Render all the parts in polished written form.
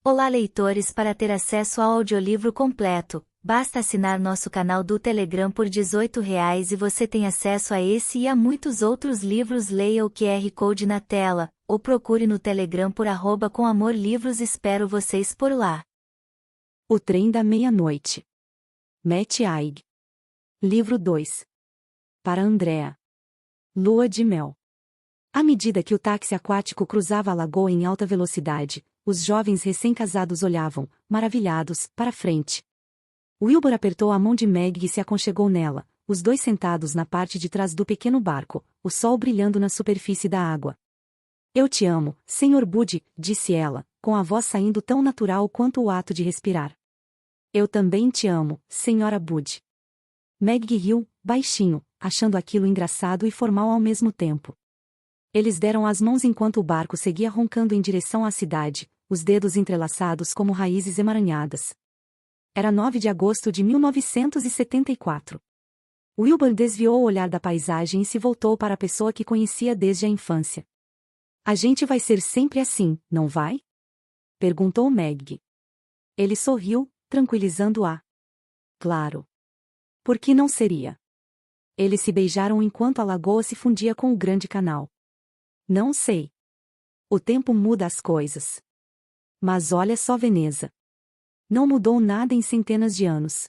Olá, leitores! Para ter acesso ao audiolivro completo, basta assinar nosso canal do Telegram por R$ 18 e você tem acesso a esse e a muitos outros livros. Leia o QR Code na tela, ou procure no Telegram por @comamorlivros. Espero vocês por lá. O Trem da Meia-Noite. Matt Haig. Livro 2. Para Andrea. Lua de mel. À medida que o táxi aquático cruzava a lagoa em alta velocidade, os jovens recém-casados olhavam, maravilhados, para frente. Wilbur apertou a mão de Meg e se aconchegou nela, os dois sentados na parte de trás do pequeno barco, o sol brilhando na superfície da água. Eu te amo, Sr. Bud, disse ela, com a voz saindo tão natural quanto o ato de respirar. Eu também te amo, Sra. Bud. Meg riu, baixinho, achando aquilo engraçado e formal ao mesmo tempo. Eles deram as mãos enquanto o barco seguia roncando em direção à cidade, os dedos entrelaçados como raízes emaranhadas. Era 9 de agosto de 1974. Wilbur desviou o olhar da paisagem e se voltou para a pessoa que conhecia desde a infância. A gente vai ser sempre assim, não vai? Perguntou Meg. Ele sorriu, tranquilizando-a. Claro. Por que não seria? Eles se beijaram enquanto a lagoa se fundia com o grande canal. Não sei. O tempo muda as coisas. Mas olha só Veneza. Não mudou nada em centenas de anos.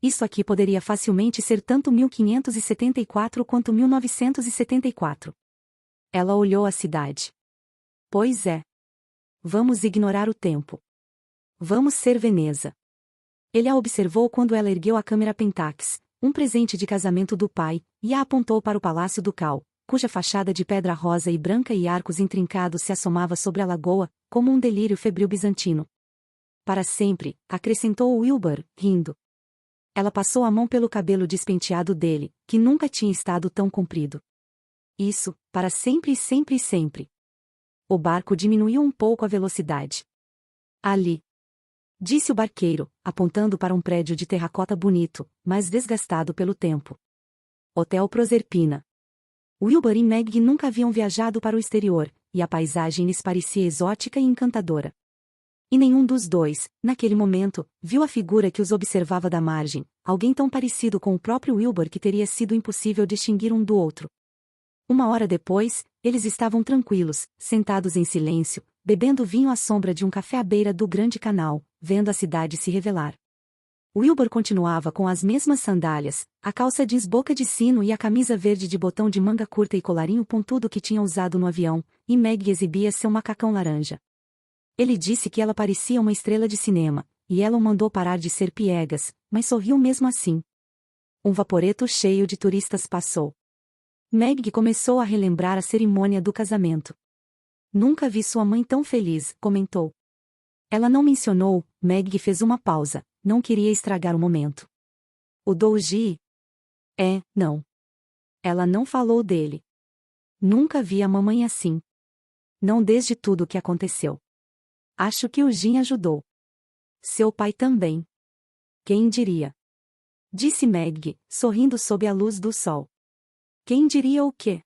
Isso aqui poderia facilmente ser tanto 1574 quanto 1974. Ela olhou a cidade. Pois é. Vamos ignorar o tempo. Vamos ser Veneza. Ele a observou quando ela ergueu a câmera Pentax, um presente de casamento do pai, e a apontou para o Palácio Ducal, cuja fachada de pedra rosa e branca e arcos intrincados se assomava sobre a lagoa, como um delírio febril bizantino. Para sempre, acrescentou Wilbur, rindo. Ela passou a mão pelo cabelo despenteado dele, que nunca tinha estado tão comprido. Isso, para sempre e sempre e sempre. O barco diminuiu um pouco a velocidade. Ali. Disse o barqueiro, apontando para um prédio de terracota bonito, mas desgastado pelo tempo. Hotel Proserpina. Wilbur e Meg nunca haviam viajado para o exterior, e a paisagem lhes parecia exótica e encantadora. E nenhum dos dois, naquele momento, viu a figura que os observava da margem, alguém tão parecido com o próprio Wilbur que teria sido impossível distinguir um do outro. Uma hora depois, eles estavam tranquilos, sentados em silêncio, bebendo vinho à sombra de um café à beira do grande canal, vendo a cidade se revelar. Wilbur continuava com as mesmas sandálias, a calça jeans boca de sino e a camisa verde de botão de manga curta e colarinho pontudo que tinha usado no avião, e Meg exibia seu macacão laranja. Ele disse que ela parecia uma estrela de cinema, e ela o mandou parar de ser piegas, mas sorriu mesmo assim. Um vaporeto cheio de turistas passou. Meg começou a relembrar a cerimônia do casamento. Nunca vi sua mãe tão feliz, comentou. Ela não mencionou, Meg fez uma pausa. Não queria estragar o momento. O Douji? Não. Ela não falou dele. Nunca vi a mamãe assim. Não desde tudo o que aconteceu. Acho que o Jin ajudou. Seu pai também. Quem diria? Disse Meg, sorrindo sob a luz do sol. Quem diria o quê?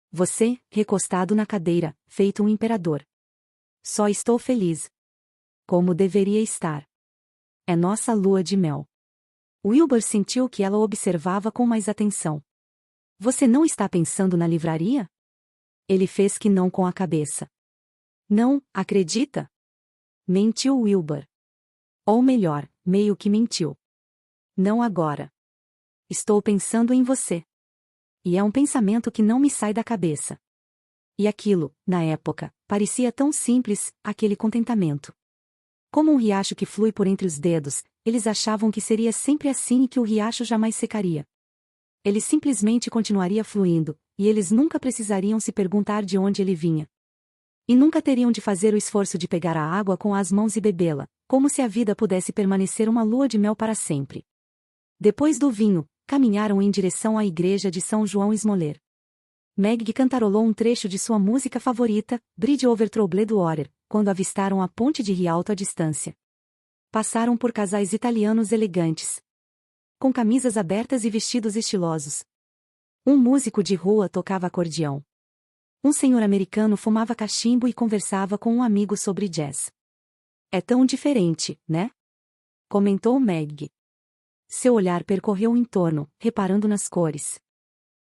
Você, recostado na cadeira, feito um imperador. Só estou feliz. Como deveria estar. É nossa lua de mel. Wilbur sentiu que ela o observava com mais atenção. Você não está pensando na livraria? Ele fez que não com a cabeça. Não, acredita? Mentiu Wilbur. Ou melhor, meio que mentiu. Não agora. Estou pensando em você. E é um pensamento que não me sai da cabeça. E aquilo, na época, parecia tão simples, aquele contentamento. Como um riacho que flui por entre os dedos, eles achavam que seria sempre assim e que o riacho jamais secaria. Ele simplesmente continuaria fluindo, e eles nunca precisariam se perguntar de onde ele vinha. E nunca teriam de fazer o esforço de pegar a água com as mãos e bebê-la, como se a vida pudesse permanecer uma lua de mel para sempre. Depois do vinho, caminharam em direção à igreja de São João Esmoler. Meg cantarolou um trecho de sua música favorita, Bridge over Troubled Water, quando avistaram a ponte de Rialto à distância. Passaram por casais italianos elegantes, com camisas abertas e vestidos estilosos. Um músico de rua tocava acordeão. Um senhor americano fumava cachimbo e conversava com um amigo sobre jazz. É tão diferente, né? Comentou Meg. Seu olhar percorreu o entorno, reparando nas cores.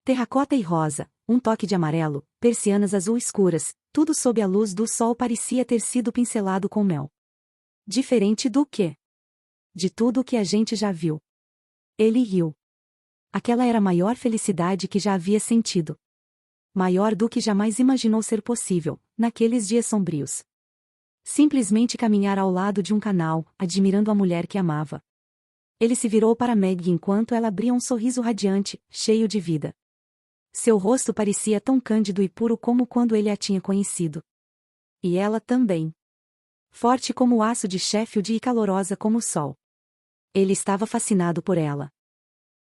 Terracota e rosa, um toque de amarelo, persianas azul escuras, tudo sob a luz do sol parecia ter sido pincelado com mel. Diferente do quê? De tudo o que a gente já viu. Ele riu. Aquela era a maior felicidade que já havia sentido. Maior do que jamais imaginou ser possível, naqueles dias sombrios. Simplesmente caminhar ao lado de um canal, admirando a mulher que amava. Ele se virou para Meg enquanto ela abria um sorriso radiante, cheio de vida. Seu rosto parecia tão cândido e puro como quando ele a tinha conhecido. E ela também. Forte como o aço de Sheffield e calorosa como o sol. Ele estava fascinado por ela.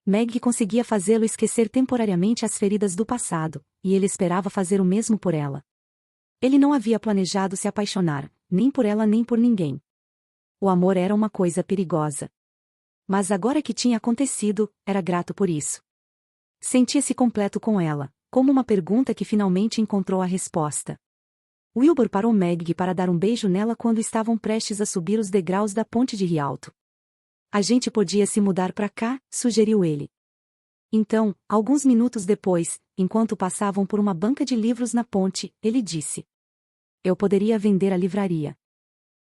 Meg conseguia fazê-lo esquecer temporariamente as feridas do passado, e ele esperava fazer o mesmo por ela. Ele não havia planejado se apaixonar, nem por ela nem por ninguém. O amor era uma coisa perigosa. Mas agora que tinha acontecido, era grato por isso. Sentia-se completo com ela, como uma pergunta que finalmente encontrou a resposta. Wilbur parou Meg para dar um beijo nela quando estavam prestes a subir os degraus da ponte de Rialto. A gente podia se mudar para cá, sugeriu ele. Então, alguns minutos depois, enquanto passavam por uma banca de livros na ponte, ele disse: Eu poderia vender a livraria.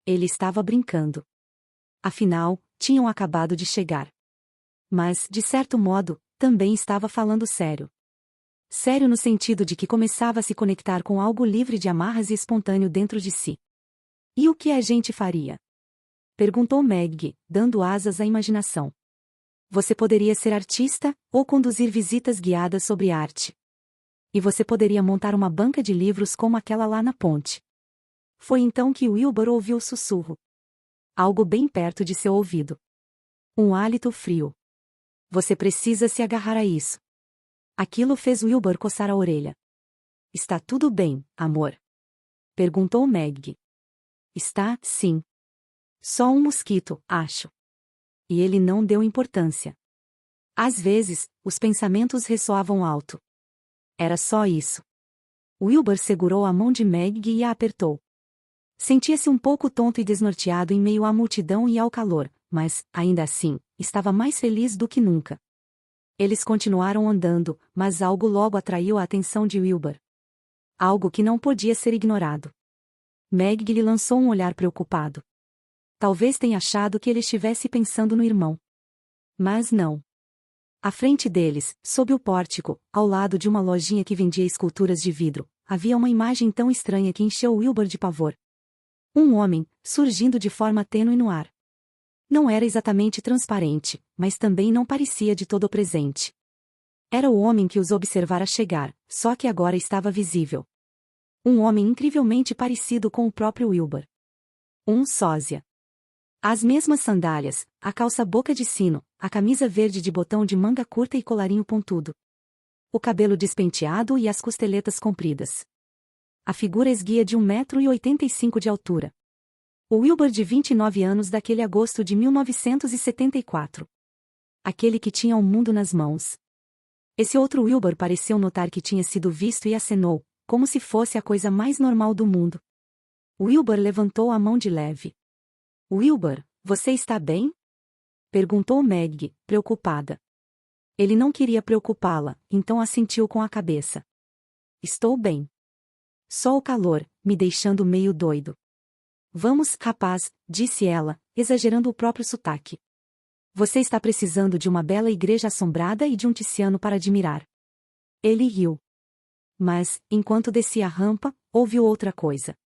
Ele estava brincando. Afinal, tinham acabado de chegar. Mas, de certo modo, também estava falando sério. Sério no sentido de que começava a se conectar com algo livre de amarras e espontâneo dentro de si. E o que a gente faria? Perguntou Meg, dando asas à imaginação. Você poderia ser artista, ou conduzir visitas guiadas sobre arte. E você poderia montar uma banca de livros como aquela lá na ponte. Foi então que Wilbur ouviu o sussurro. Algo bem perto de seu ouvido. Um hálito frio. Você precisa se agarrar a isso. Aquilo fez Wilbur coçar a orelha. Está tudo bem, amor? Perguntou Meg. Está, sim. Só um mosquito, acho. E ele não deu importância. Às vezes, os pensamentos ressoavam alto. Era só isso. Wilbur segurou a mão de Meg e a apertou. Sentia-se um pouco tonto e desnorteado em meio à multidão e ao calor, mas, ainda assim, estava mais feliz do que nunca. Eles continuaram andando, mas algo logo atraiu a atenção de Wilbur. Algo que não podia ser ignorado. Meg lhe lançou um olhar preocupado. Talvez tenha achado que ele estivesse pensando no irmão. Mas não. À frente deles, sob o pórtico, ao lado de uma lojinha que vendia esculturas de vidro, havia uma imagem tão estranha que encheu Wilbur de pavor. Um homem, surgindo de forma tênue no ar. Não era exatamente transparente, mas também não parecia de todo presente. Era o homem que os observara chegar, só que agora estava visível. Um homem incrivelmente parecido com o próprio Wilbur. Um sósia. As mesmas sandálias, a calça boca de sino, a camisa verde de botão de manga curta e colarinho pontudo. O cabelo despenteado e as costeletas compridas. A figura esguia de 1,85 m de altura. O Wilbur de 29 anos daquele agosto de 1974. Aquele que tinha o mundo nas mãos. Esse outro Wilbur pareceu notar que tinha sido visto e acenou, como se fosse a coisa mais normal do mundo. Wilbur levantou a mão de leve. Wilbur, você está bem? Perguntou Meg, preocupada. Ele não queria preocupá-la, então assentiu com a cabeça. Estou bem. Só o calor, me deixando meio doido. Vamos, rapaz, disse ela, exagerando o próprio sotaque. Você está precisando de uma bela igreja assombrada e de um Tiziano para admirar. Ele riu. Mas, enquanto descia a rampa, ouviu outra coisa.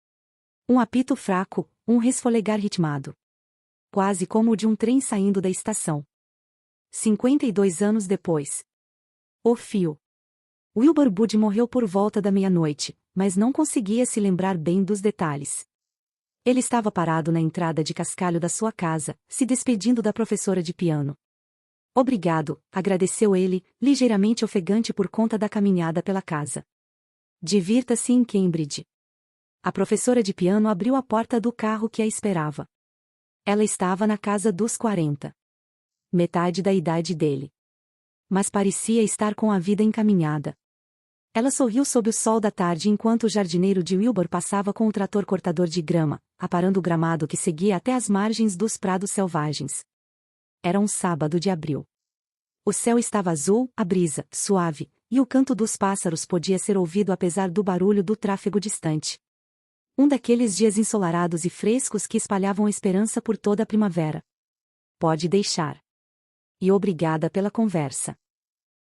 Um apito fraco, um resfolegar ritmado. Quase como o de um trem saindo da estação. 52 anos depois. O fio. Wilbur Bud morreu por volta da meia-noite, mas não conseguia se lembrar bem dos detalhes. Ele estava parado na entrada de cascalho da sua casa, se despedindo da professora de piano. Obrigado, agradeceu ele, ligeiramente ofegante por conta da caminhada pela casa. Divirta-se em Cambridge. A professora de piano abriu a porta do carro que a esperava. Ela estava na casa dos 40. Metade da idade dele. Mas parecia estar com a vida encaminhada. Ela sorriu sob o sol da tarde enquanto o jardineiro de Wilbur passava com o trator cortador de grama, aparando o gramado que seguia até as margens dos prados selvagens. Era um sábado de abril. O céu estava azul, a brisa, suave, e o canto dos pássaros podia ser ouvido apesar do barulho do tráfego distante. Um daqueles dias ensolarados e frescos que espalhavam esperança por toda a primavera. Pode deixar. E obrigada pela conversa.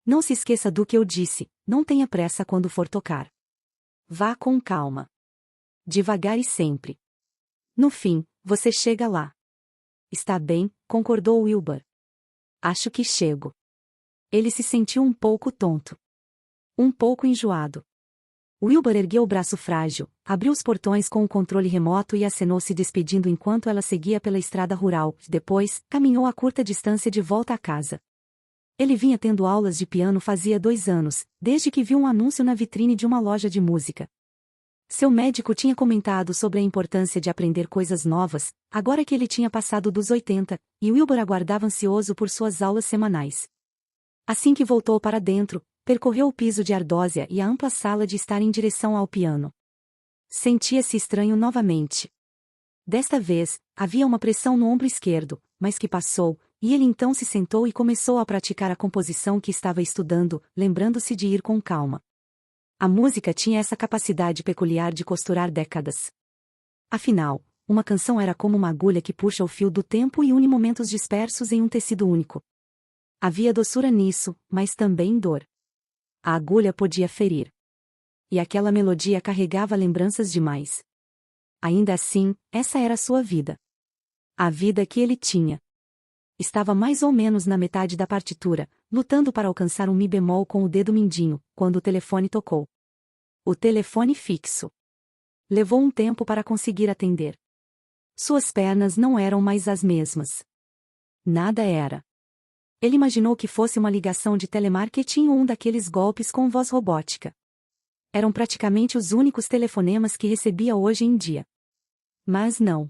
Não se esqueça do que eu disse, não tenha pressa quando for tocar. Vá com calma. Devagar e sempre. No fim, você chega lá. Está bem, concordou Wilbur. Acho que chego. Ele se sentiu um pouco tonto. Um pouco enjoado. Wilbur ergueu o braço frágil, abriu os portões com o controle remoto e acenou se despedindo enquanto ela seguia pela estrada rural. Depois, caminhou a curta distância de volta à casa. Ele vinha tendo aulas de piano fazia 2 anos, desde que viu um anúncio na vitrine de uma loja de música. Seu médico tinha comentado sobre a importância de aprender coisas novas, agora que ele tinha passado dos 80, e Wilbur aguardava ansioso por suas aulas semanais. Assim que voltou para dentro, percorreu o piso de ardósia e a ampla sala de estar em direção ao piano. Sentia-se estranho novamente. Desta vez, havia uma pressão no ombro esquerdo, mas que passou, e ele então se sentou e começou a praticar a composição que estava estudando, lembrando-se de ir com calma. A música tinha essa capacidade peculiar de costurar décadas. Afinal, uma canção era como uma agulha que puxa o fio do tempo e une momentos dispersos em um tecido único. Havia doçura nisso, mas também dor. A agulha podia ferir. E aquela melodia carregava lembranças demais. Ainda assim, essa era a sua vida. A vida que ele tinha. Estava mais ou menos na metade da partitura, lutando para alcançar um mi bemol com o dedo mindinho, quando o telefone tocou. O telefone fixo. Levou um tempo para conseguir atender. Suas pernas não eram mais as mesmas. Nada era. Ele imaginou que fosse uma ligação de telemarketing ou um daqueles golpes com voz robótica. Eram praticamente os únicos telefonemas que recebia hoje em dia. Mas não.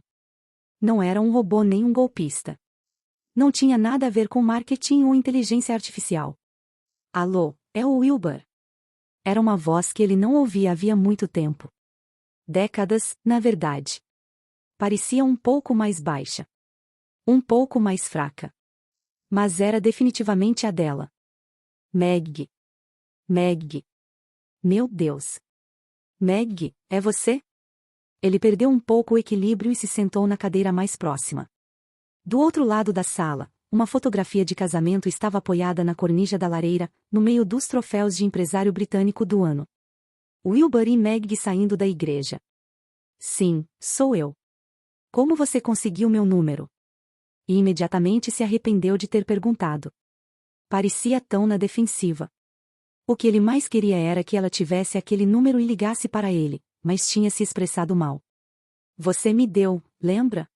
Não era um robô nem um golpista. Não tinha nada a ver com marketing ou inteligência artificial. Alô, é o Wilbur. Era uma voz que ele não ouvia havia muito tempo. Décadas, na verdade. Parecia um pouco mais baixa. Um pouco mais fraca. Mas era definitivamente a dela. Meg. Meg. Meu Deus. Meg, é você? Ele perdeu um pouco o equilíbrio e se sentou na cadeira mais próxima. Do outro lado da sala, uma fotografia de casamento estava apoiada na cornija da lareira, no meio dos troféus de empresário britânico do ano. Wilbur e Meg saindo da igreja. Sim, sou eu. Como você conseguiu meu número? E imediatamente se arrependeu de ter perguntado. Parecia tão na defensiva. O que ele mais queria era que ela tivesse aquele número e ligasse para ele, mas tinha se expressado mal. Você me deu, lembra?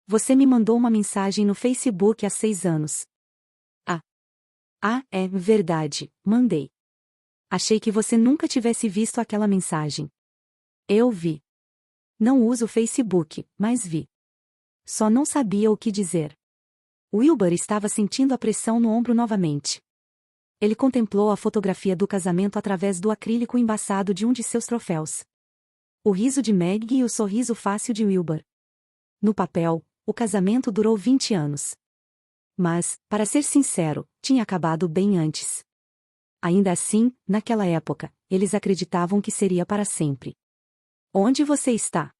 Você me mandou uma mensagem no Facebook há 6 anos. É verdade, mandei. Achei que você nunca tivesse visto aquela mensagem. Eu vi. Não uso o Facebook, mas vi. Só não sabia o que dizer. Wilbur estava sentindo a pressão no ombro novamente. Ele contemplou a fotografia do casamento através do acrílico embaçado de um de seus troféus. O riso de Meg e o sorriso fácil de Wilbur. No papel, o casamento durou 20 anos. Mas, para ser sincero, tinha acabado bem antes. Ainda assim, naquela época, eles acreditavam que seria para sempre. Onde você está?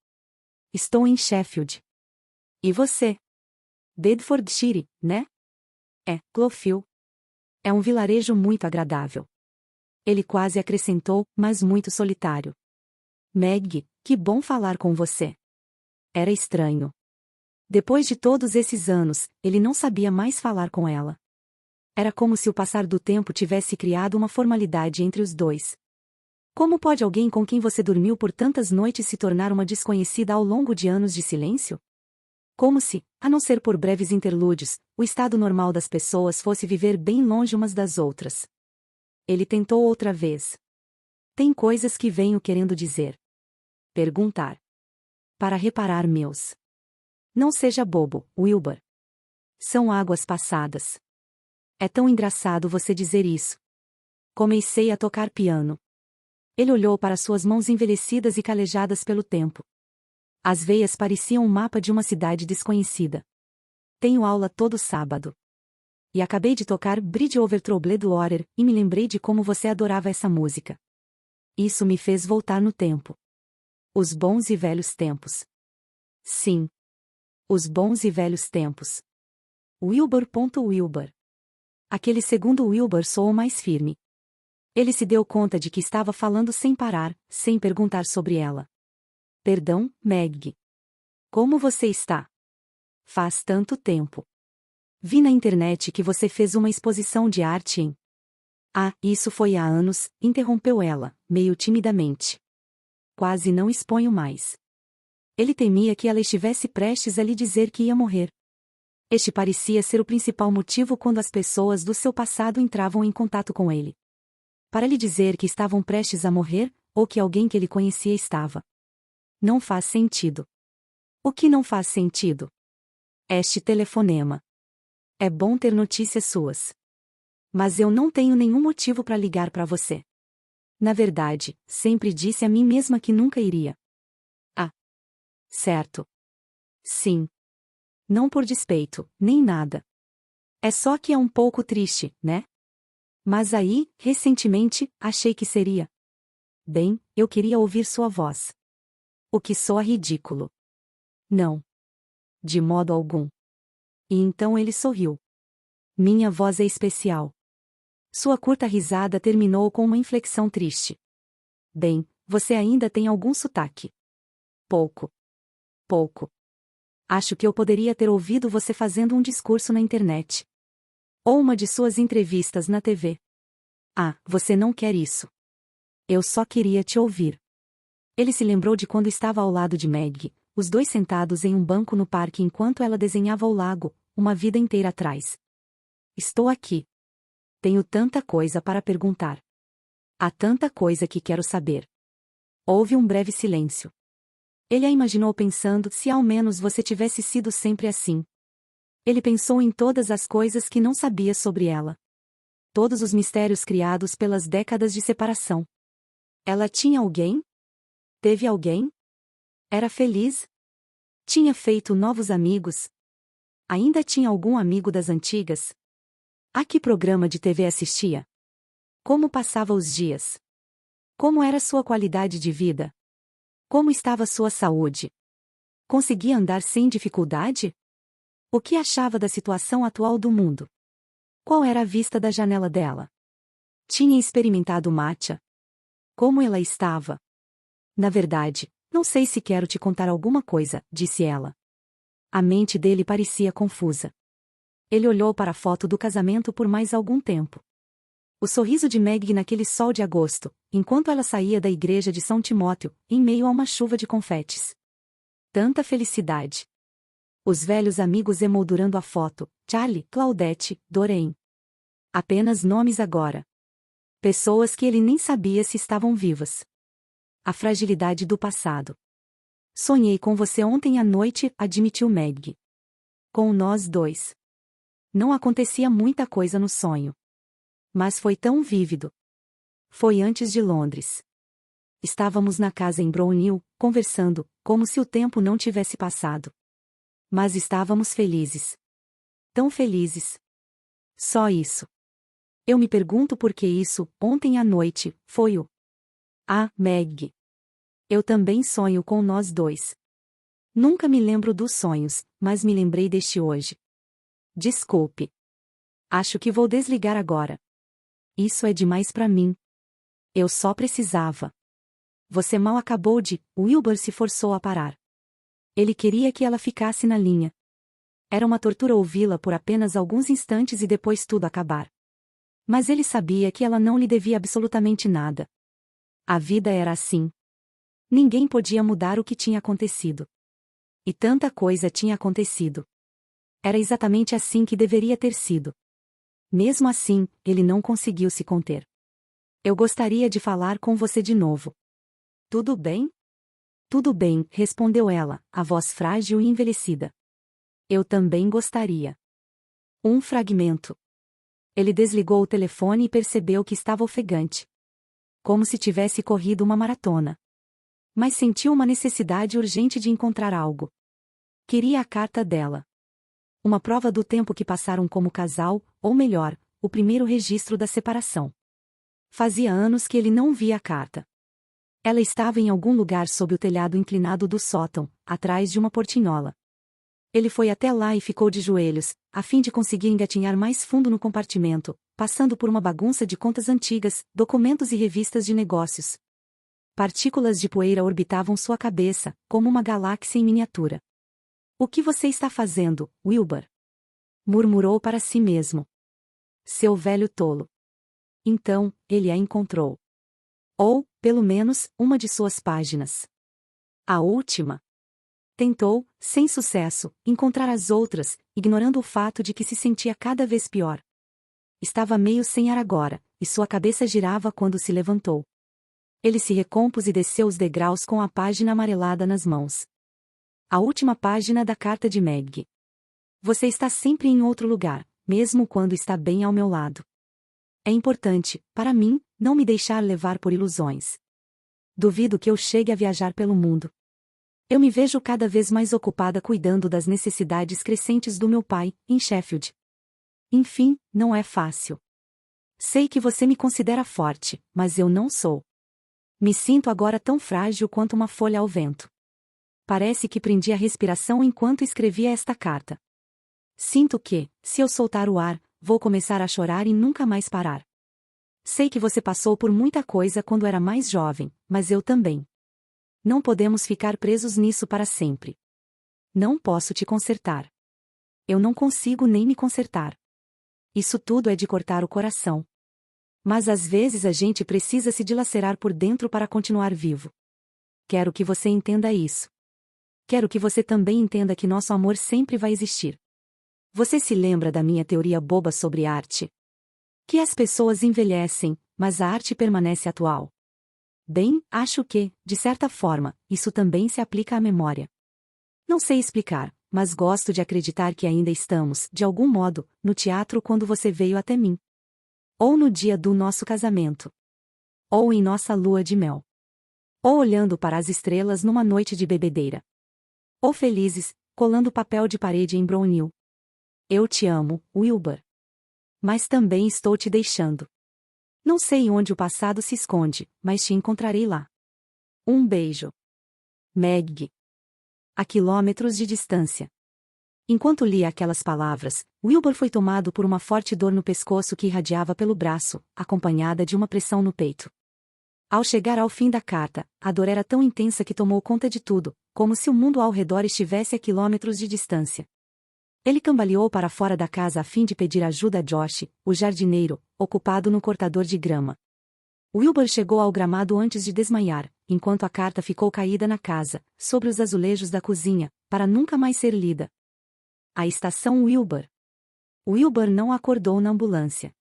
Estou em Sheffield. E você? Bedfordshire, né? Clofield. É um vilarejo muito agradável. Ele quase acrescentou, mas muito solitário. Meg, que bom falar com você. Era estranho. Depois de todos esses anos, ele não sabia mais falar com ela. Era como se o passar do tempo tivesse criado uma formalidade entre os dois. Como pode alguém com quem você dormiu por tantas noites se tornar uma desconhecida ao longo de anos de silêncio? Como se, a não ser por breves interlúdios, o estado normal das pessoas fosse viver bem longe umas das outras. Ele tentou outra vez. Tem coisas que venho querendo dizer. Perguntar. Para reparar meus. Não seja bobo, Wilbur. São águas passadas. É tão engraçado você dizer isso. Comecei a tocar piano. Ele olhou para suas mãos envelhecidas e calejadas pelo tempo. As veias pareciam um mapa de uma cidade desconhecida. Tenho aula todo sábado. E acabei de tocar Bridge Over Troubled Water, e me lembrei de como você adorava essa música. Isso me fez voltar no tempo. Os bons e velhos tempos. Sim. Os bons e velhos tempos. Wilbur. Aquele segundo Wilbur soou mais firme. Ele se deu conta de que estava falando sem parar, sem perguntar sobre ela. Perdão, Meg. Como você está? Faz tanto tempo. Vi na internet que você fez uma exposição de arte em... Ah, isso foi há anos, interrompeu ela, meio timidamente. Quase não exponho mais. Ele temia que ela estivesse prestes a lhe dizer que ia morrer. Este parecia ser o principal motivo quando as pessoas do seu passado entravam em contato com ele. Para lhe dizer que estavam prestes a morrer, ou que alguém que ele conhecia estava. Não faz sentido. O que não faz sentido? Este telefonema. É bom ter notícias suas. Mas eu não tenho nenhum motivo para ligar para você. Na verdade, sempre disse a mim mesma que nunca iria. Ah. Certo. Sim. Não por despeito, nem nada. É só que é um pouco triste, né? Mas aí, recentemente, achei que seria. Bem, eu queria ouvir sua voz. O que soa ridículo. Não. De modo algum. E então ele sorriu. Minha voz é especial. Sua curta risada terminou com uma inflexão triste. Bem, você ainda tem algum sotaque. Pouco. Pouco. Acho que eu poderia ter ouvido você fazendo um discurso na internet. Ou uma de suas entrevistas na TV. Ah, você não quer isso. Eu só queria te ouvir. Ele se lembrou de quando estava ao lado de Meg, os dois sentados em um banco no parque enquanto ela desenhava o lago, uma vida inteira atrás. Estou aqui. Tenho tanta coisa para perguntar. Há tanta coisa que quero saber. Houve um breve silêncio. Ele a imaginou pensando se ao menos você tivesse sido sempre assim. Ele pensou em todas as coisas que não sabia sobre ela. Todos os mistérios criados pelas décadas de separação. Ela tinha alguém? Teve alguém? Era feliz? Tinha feito novos amigos? Ainda tinha algum amigo das antigas? A que programa de TV assistia? Como passava os dias? Como era sua qualidade de vida? Como estava sua saúde? Conseguia andar sem dificuldade? O que achava da situação atual do mundo? Qual era a vista da janela dela? Tinha experimentado matcha? Como ela estava? Na verdade, não sei se quero te contar alguma coisa, disse ela. A mente dele parecia confusa. Ele olhou para a foto do casamento por mais algum tempo. O sorriso de Meg naquele sol de agosto, enquanto ela saía da igreja de São Timóteo, em meio a uma chuva de confetes. Tanta felicidade. Os velhos amigos emoldurando a foto, Charlie, Claudette, Doreen. Apenas nomes agora. Pessoas que ele nem sabia se estavam vivas. A fragilidade do passado. Sonhei com você ontem à noite, admitiu Meg. Com nós dois. Não acontecia muita coisa no sonho. Mas foi tão vívido. Foi antes de Londres. Estávamos na casa em Brownhill, conversando, como se o tempo não tivesse passado. Mas estávamos felizes. Tão felizes. Só isso. Eu me pergunto por que isso, ontem à noite, foi o... Ah, Meg. Eu também sonho com nós dois. Nunca me lembro dos sonhos, mas me lembrei deste hoje. Desculpe. Acho que vou desligar agora. Isso é demais para mim. Eu só precisava. Você mal acabou de... Wilbur se forçou a parar. Ele queria que ela ficasse na linha. Era uma tortura ouvi-la por apenas alguns instantes e depois tudo acabar. Mas ele sabia que ela não lhe devia absolutamente nada. A vida era assim. Ninguém podia mudar o que tinha acontecido. E tanta coisa tinha acontecido. Era exatamente assim que deveria ter sido. Mesmo assim, ele não conseguiu se conter. Eu gostaria de falar com você de novo. Tudo bem? Tudo bem, respondeu ela, a voz frágil e envelhecida. Eu também gostaria. Um fragmento. Ele desligou o telefone e percebeu que estava ofegante. como se tivesse corrido uma maratona. Mas sentiu uma necessidade urgente de encontrar algo. Queria a carta dela. Uma prova do tempo que passaram como casal, ou melhor, o primeiro registro da separação. Fazia anos que ele não via a carta. Ela estava em algum lugar sob o telhado inclinado do sótão, atrás de uma portinhola. Ele foi até lá e ficou de joelhos, a fim de conseguir engatinhar mais fundo no compartimento, passando por uma bagunça de contas antigas, documentos e revistas de negócios. Partículas de poeira orbitavam sua cabeça, como uma galáxia em miniatura. "O que você está fazendo, Wilbur?" murmurou para si mesmo. Seu velho tolo. Então, ele a encontrou. Ou, pelo menos, uma de suas páginas. A última. Tentou, sem sucesso, encontrar as outras, ignorando o fato de que se sentia cada vez pior. Estava meio sem ar agora, e sua cabeça girava quando se levantou. Ele se recompôs e desceu os degraus com a página amarelada nas mãos. A última página da carta de Meg. "Você está sempre em outro lugar, mesmo quando está bem ao meu lado. É importante, para mim, não me deixar levar por ilusões. Duvido que eu chegue a viajar pelo mundo. Eu me vejo cada vez mais ocupada cuidando das necessidades crescentes do meu pai, em Sheffield. Enfim, não é fácil. Sei que você me considera forte, mas eu não sou. Me sinto agora tão frágil quanto uma folha ao vento. Parece que prendi a respiração enquanto escrevia esta carta. Sinto que, se eu soltar o ar, vou começar a chorar e nunca mais parar. Sei que você passou por muita coisa quando era mais jovem, mas eu também. Não podemos ficar presos nisso para sempre. Não posso te consertar. Eu não consigo nem me consertar. Isso tudo é de cortar o coração. Mas às vezes a gente precisa se dilacerar por dentro para continuar vivo. Quero que você entenda isso. Quero que você também entenda que nosso amor sempre vai existir. Você se lembra da minha teoria boba sobre arte? Que as pessoas envelhecem, mas a arte permanece atual. Bem, acho que, de certa forma, isso também se aplica à memória. Não sei explicar, mas gosto de acreditar que ainda estamos, de algum modo, no teatro quando você veio até mim. Ou no dia do nosso casamento. Ou em nossa lua de mel. Ou olhando para as estrelas numa noite de bebedeira. Ou felizes, colando papel de parede em Brownhill. Eu te amo, Wilbur. Mas também estou te deixando. Não sei onde o passado se esconde, mas te encontrarei lá. Um beijo. Meg. A quilômetros de distância. Enquanto lia aquelas palavras, Wilbur foi tomado por uma forte dor no pescoço que irradiava pelo braço, acompanhada de uma pressão no peito. Ao chegar ao fim da carta, a dor era tão intensa que tomou conta de tudo, como se o mundo ao redor estivesse a quilômetros de distância. Ele cambaleou para fora da casa a fim de pedir ajuda a Josh, o jardineiro, ocupado no cortador de grama. Wilbur chegou ao gramado antes de desmaiar, enquanto a carta ficou caída na casa, sobre os azulejos da cozinha, para nunca mais ser lida. A estação Wilbur. Wilbur não acordou na ambulância.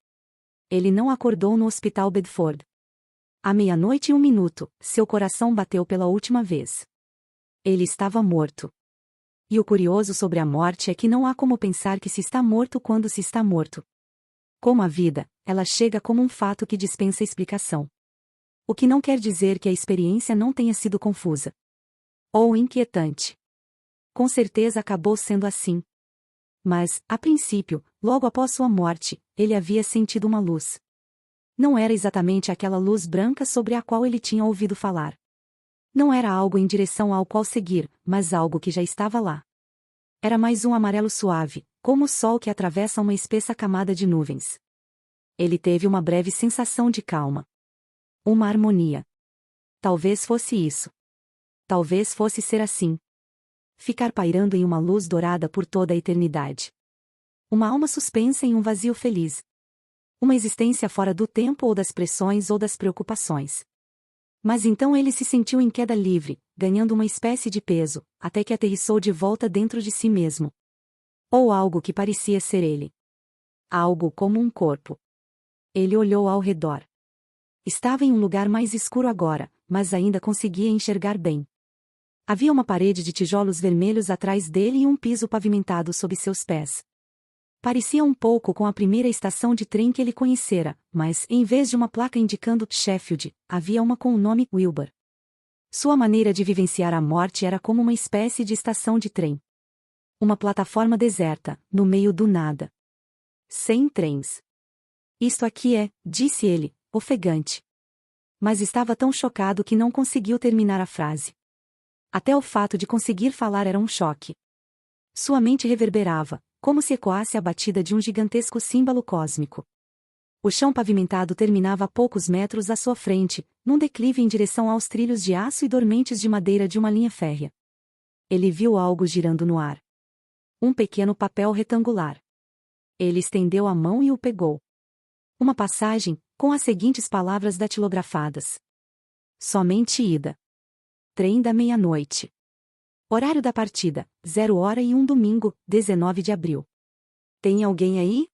Ele não acordou no hospital Bedford. À 00:01, seu coração bateu pela última vez. Ele estava morto. E o curioso sobre a morte é que não há como pensar que se está morto quando se está morto. Como a vida, ela chega como um fato que dispensa explicação. O que não quer dizer que a experiência não tenha sido confusa. Ou inquietante. Com certeza acabou sendo assim. Mas, a princípio, logo após sua morte, ele havia sentido uma luz. Não era exatamente aquela luz branca sobre a qual ele tinha ouvido falar. Não era algo em direção ao qual seguir, mas algo que já estava lá. Era mais um amarelo suave, como o sol que atravessa uma espessa camada de nuvens. Ele teve uma breve sensação de calma. Uma harmonia. Talvez fosse isso. Talvez fosse ser assim. Ficar pairando em uma luz dourada por toda a eternidade. Uma alma suspensa em um vazio feliz. Uma existência fora do tempo ou das pressões ou das preocupações. Mas então ele se sentiu em queda livre, ganhando uma espécie de peso, até que aterrissou de volta dentro de si mesmo. Ou algo que parecia ser ele. Algo como um corpo. Ele olhou ao redor. Estava em um lugar mais escuro agora, mas ainda conseguia enxergar bem. Havia uma parede de tijolos vermelhos atrás dele e um piso pavimentado sob seus pés. Parecia um pouco com a primeira estação de trem que ele conhecera, mas, em vez de uma placa indicando Sheffield, havia uma com o nome Wilbur. Sua maneira de vivenciar a morte era como uma espécie de estação de trem. Uma plataforma deserta, no meio do nada. Sem trens. Isto aqui é, disse ele, ofegante. Mas estava tão chocado que não conseguiu terminar a frase. Até o fato de conseguir falar era um choque. Sua mente reverberava, como se ecoasse a batida de um gigantesco símbolo cósmico. O chão pavimentado terminava a poucos metros à sua frente, num declive em direção aos trilhos de aço e dormentes de madeira de uma linha férrea. Ele viu algo girando no ar. Um pequeno papel retangular. Ele estendeu a mão e o pegou. Uma passagem, com as seguintes palavras datilografadas. Somente ida. Trem da meia-noite. Horário da partida, 0h01 domingo, 19 de abril. Tem alguém aí?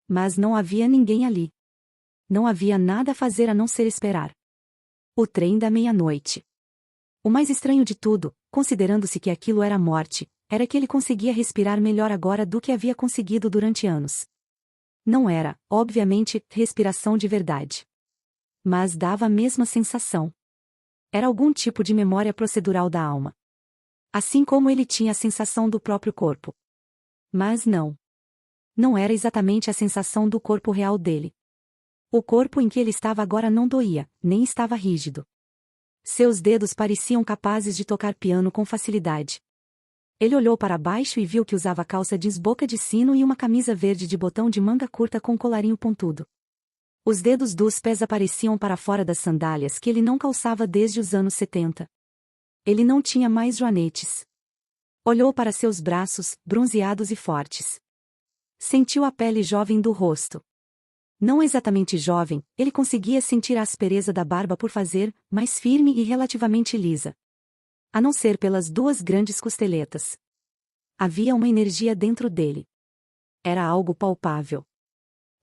Mas não havia ninguém ali. Não havia nada a fazer a não ser esperar. O trem da meia-noite. O mais estranho de tudo, considerando-se que aquilo era morte, era que ele conseguia respirar melhor agora do que havia conseguido durante anos. Não era, obviamente, respiração de verdade. Mas dava a mesma sensação. Era algum tipo de memória procedural da alma. Assim como ele tinha a sensação do próprio corpo. Mas não. Não era exatamente a sensação do corpo real dele. O corpo em que ele estava agora não doía, nem estava rígido. Seus dedos pareciam capazes de tocar piano com facilidade. Ele olhou para baixo e viu que usava calça jeans boca de sino e uma camisa verde de botão de manga curta com colarinho pontudo. Os dedos dos pés apareciam para fora das sandálias que ele não calçava desde os anos 70. Ele não tinha mais joanetes. Olhou para seus braços, bronzeados e fortes. Sentiu a pele jovem do rosto. Não exatamente jovem, ele conseguia sentir a aspereza da barba por fazer, mais firme e relativamente lisa. A não ser pelas duas grandes costeletas. Havia uma energia dentro dele. Era algo palpável.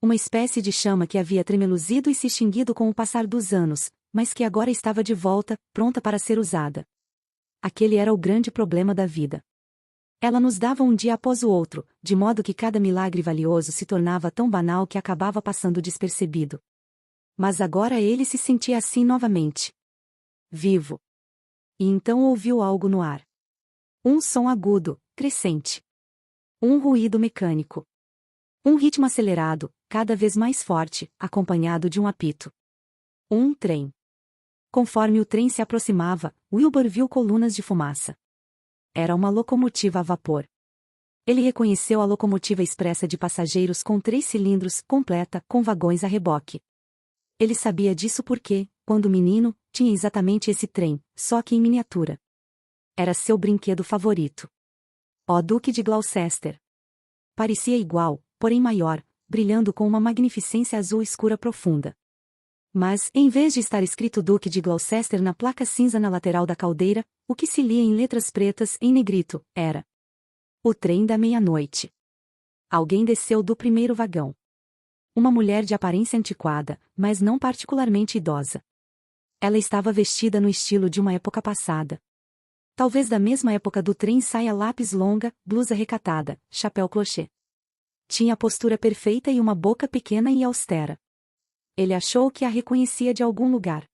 Uma espécie de chama que havia tremeluzido e se extinguido com o passar dos anos, mas que agora estava de volta, pronta para ser usada. Aquele era o grande problema da vida. Ela nos dava um dia após o outro, de modo que cada milagre valioso se tornava tão banal que acabava passando despercebido. Mas agora ele se sentia assim novamente. Vivo. E então ouviu algo no ar. Um som agudo, crescente. Um ruído mecânico. Um ritmo acelerado, cada vez mais forte, acompanhado de um apito. Um trem. Conforme o trem se aproximava, Wilbur viu colunas de fumaça. Era uma locomotiva a vapor. Ele reconheceu a locomotiva expressa de passageiros com 3 cilindros, completa, com vagões a reboque. Ele sabia disso porque, quando menino, tinha exatamente esse trem, só que em miniatura. Era seu brinquedo favorito. O Duque de Gloucester. Parecia igual, porém maior, brilhando com uma magnificência azul escura profunda. Mas, em vez de estar escrito Duque de Gloucester na placa cinza na lateral da caldeira, o que se lia em letras pretas em negrito, era o trem da meia-noite. Alguém desceu do primeiro vagão. Uma mulher de aparência antiquada, mas não particularmente idosa. Ela estava vestida no estilo de uma época passada. Talvez da mesma época do trem, saia lápis longa, blusa recatada, chapéu clochê. Tinha a postura perfeita e uma boca pequena e austera. Ele achou que a reconhecia de algum lugar.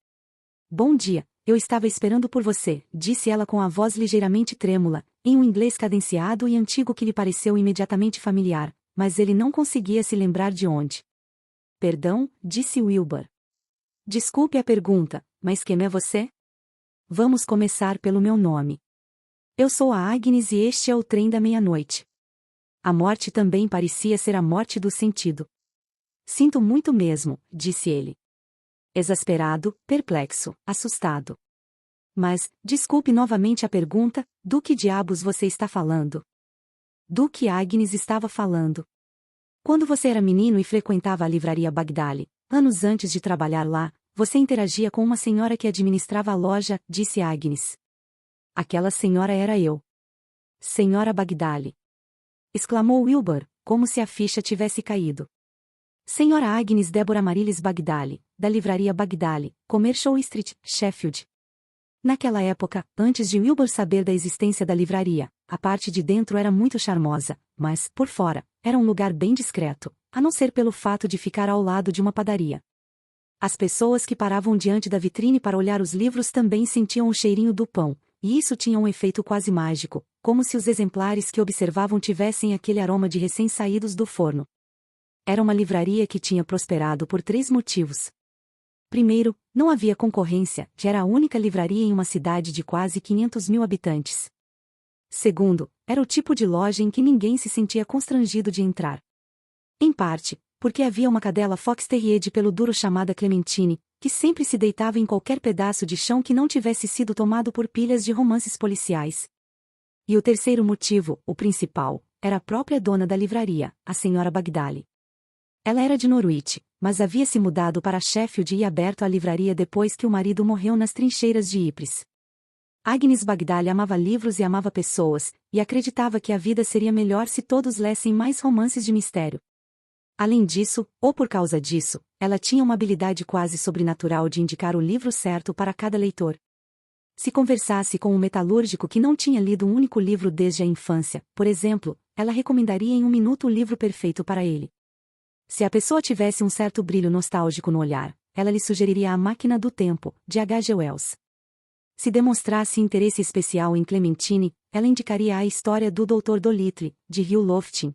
Bom dia, eu estava esperando por você, disse ela com a voz ligeiramente trêmula, em um inglês cadenciado e antigo que lhe pareceu imediatamente familiar, mas ele não conseguia se lembrar de onde. Perdão, disse Wilbur. Desculpe a pergunta, mas quem é você? Vamos começar pelo meu nome. Eu sou a Agnes e este é o trem da meia-noite. A morte também parecia ser a morte do sentido. Sinto muito mesmo, disse ele. Exasperado, perplexo, assustado. Mas, desculpe novamente a pergunta, do que diabos você está falando? Do que Agnes estava falando. Quando você era menino e frequentava a livraria Bagdali, anos antes de trabalhar lá, você interagia com uma senhora que administrava a loja, disse Agnes. Aquela senhora era eu. Senhora Bagdali. Exclamou Wilbur, como se a ficha tivesse caído. Senhora Agnes Deborah Marilis Bagdali, da livraria Bagdali, Commercial Street, Sheffield. Naquela época, antes de Wilbur saber da existência da livraria, a parte de dentro era muito charmosa, mas, por fora, era um lugar bem discreto, a não ser pelo fato de ficar ao lado de uma padaria. As pessoas que paravam diante da vitrine para olhar os livros também sentiam o cheirinho do pão, e isso tinha um efeito quase mágico, como se os exemplares que observavam tivessem aquele aroma de recém-saídos do forno. Era uma livraria que tinha prosperado por 3 motivos. Primeiro, não havia concorrência, já era a única livraria em uma cidade de quase 500 mil habitantes. Segundo, era o tipo de loja em que ninguém se sentia constrangido de entrar. Em parte, porque havia uma cadela Fox Terrier de pelo duro chamada Clementine, que sempre se deitava em qualquer pedaço de chão que não tivesse sido tomado por pilhas de romances policiais. E o terceiro motivo, o principal, era a própria dona da livraria, a senhora Bagdali. Ela era de Norwich, mas havia se mudado para Sheffield e aberto a livraria depois que o marido morreu nas trincheiras de Ypres. Agnes Bagdali amava livros e amava pessoas, e acreditava que a vida seria melhor se todos lessem mais romances de mistério. Além disso, ou por causa disso, ela tinha uma habilidade quase sobrenatural de indicar o livro certo para cada leitor. Se conversasse com um metalúrgico que não tinha lido um único livro desde a infância, por exemplo, ela recomendaria em um minuto o livro perfeito para ele. Se a pessoa tivesse um certo brilho nostálgico no olhar, ela lhe sugeriria A Máquina do Tempo, de H.G. Wells. Se demonstrasse interesse especial em Clementine, ela indicaria a história do Dr. Dolittle, de Hugh Lofting.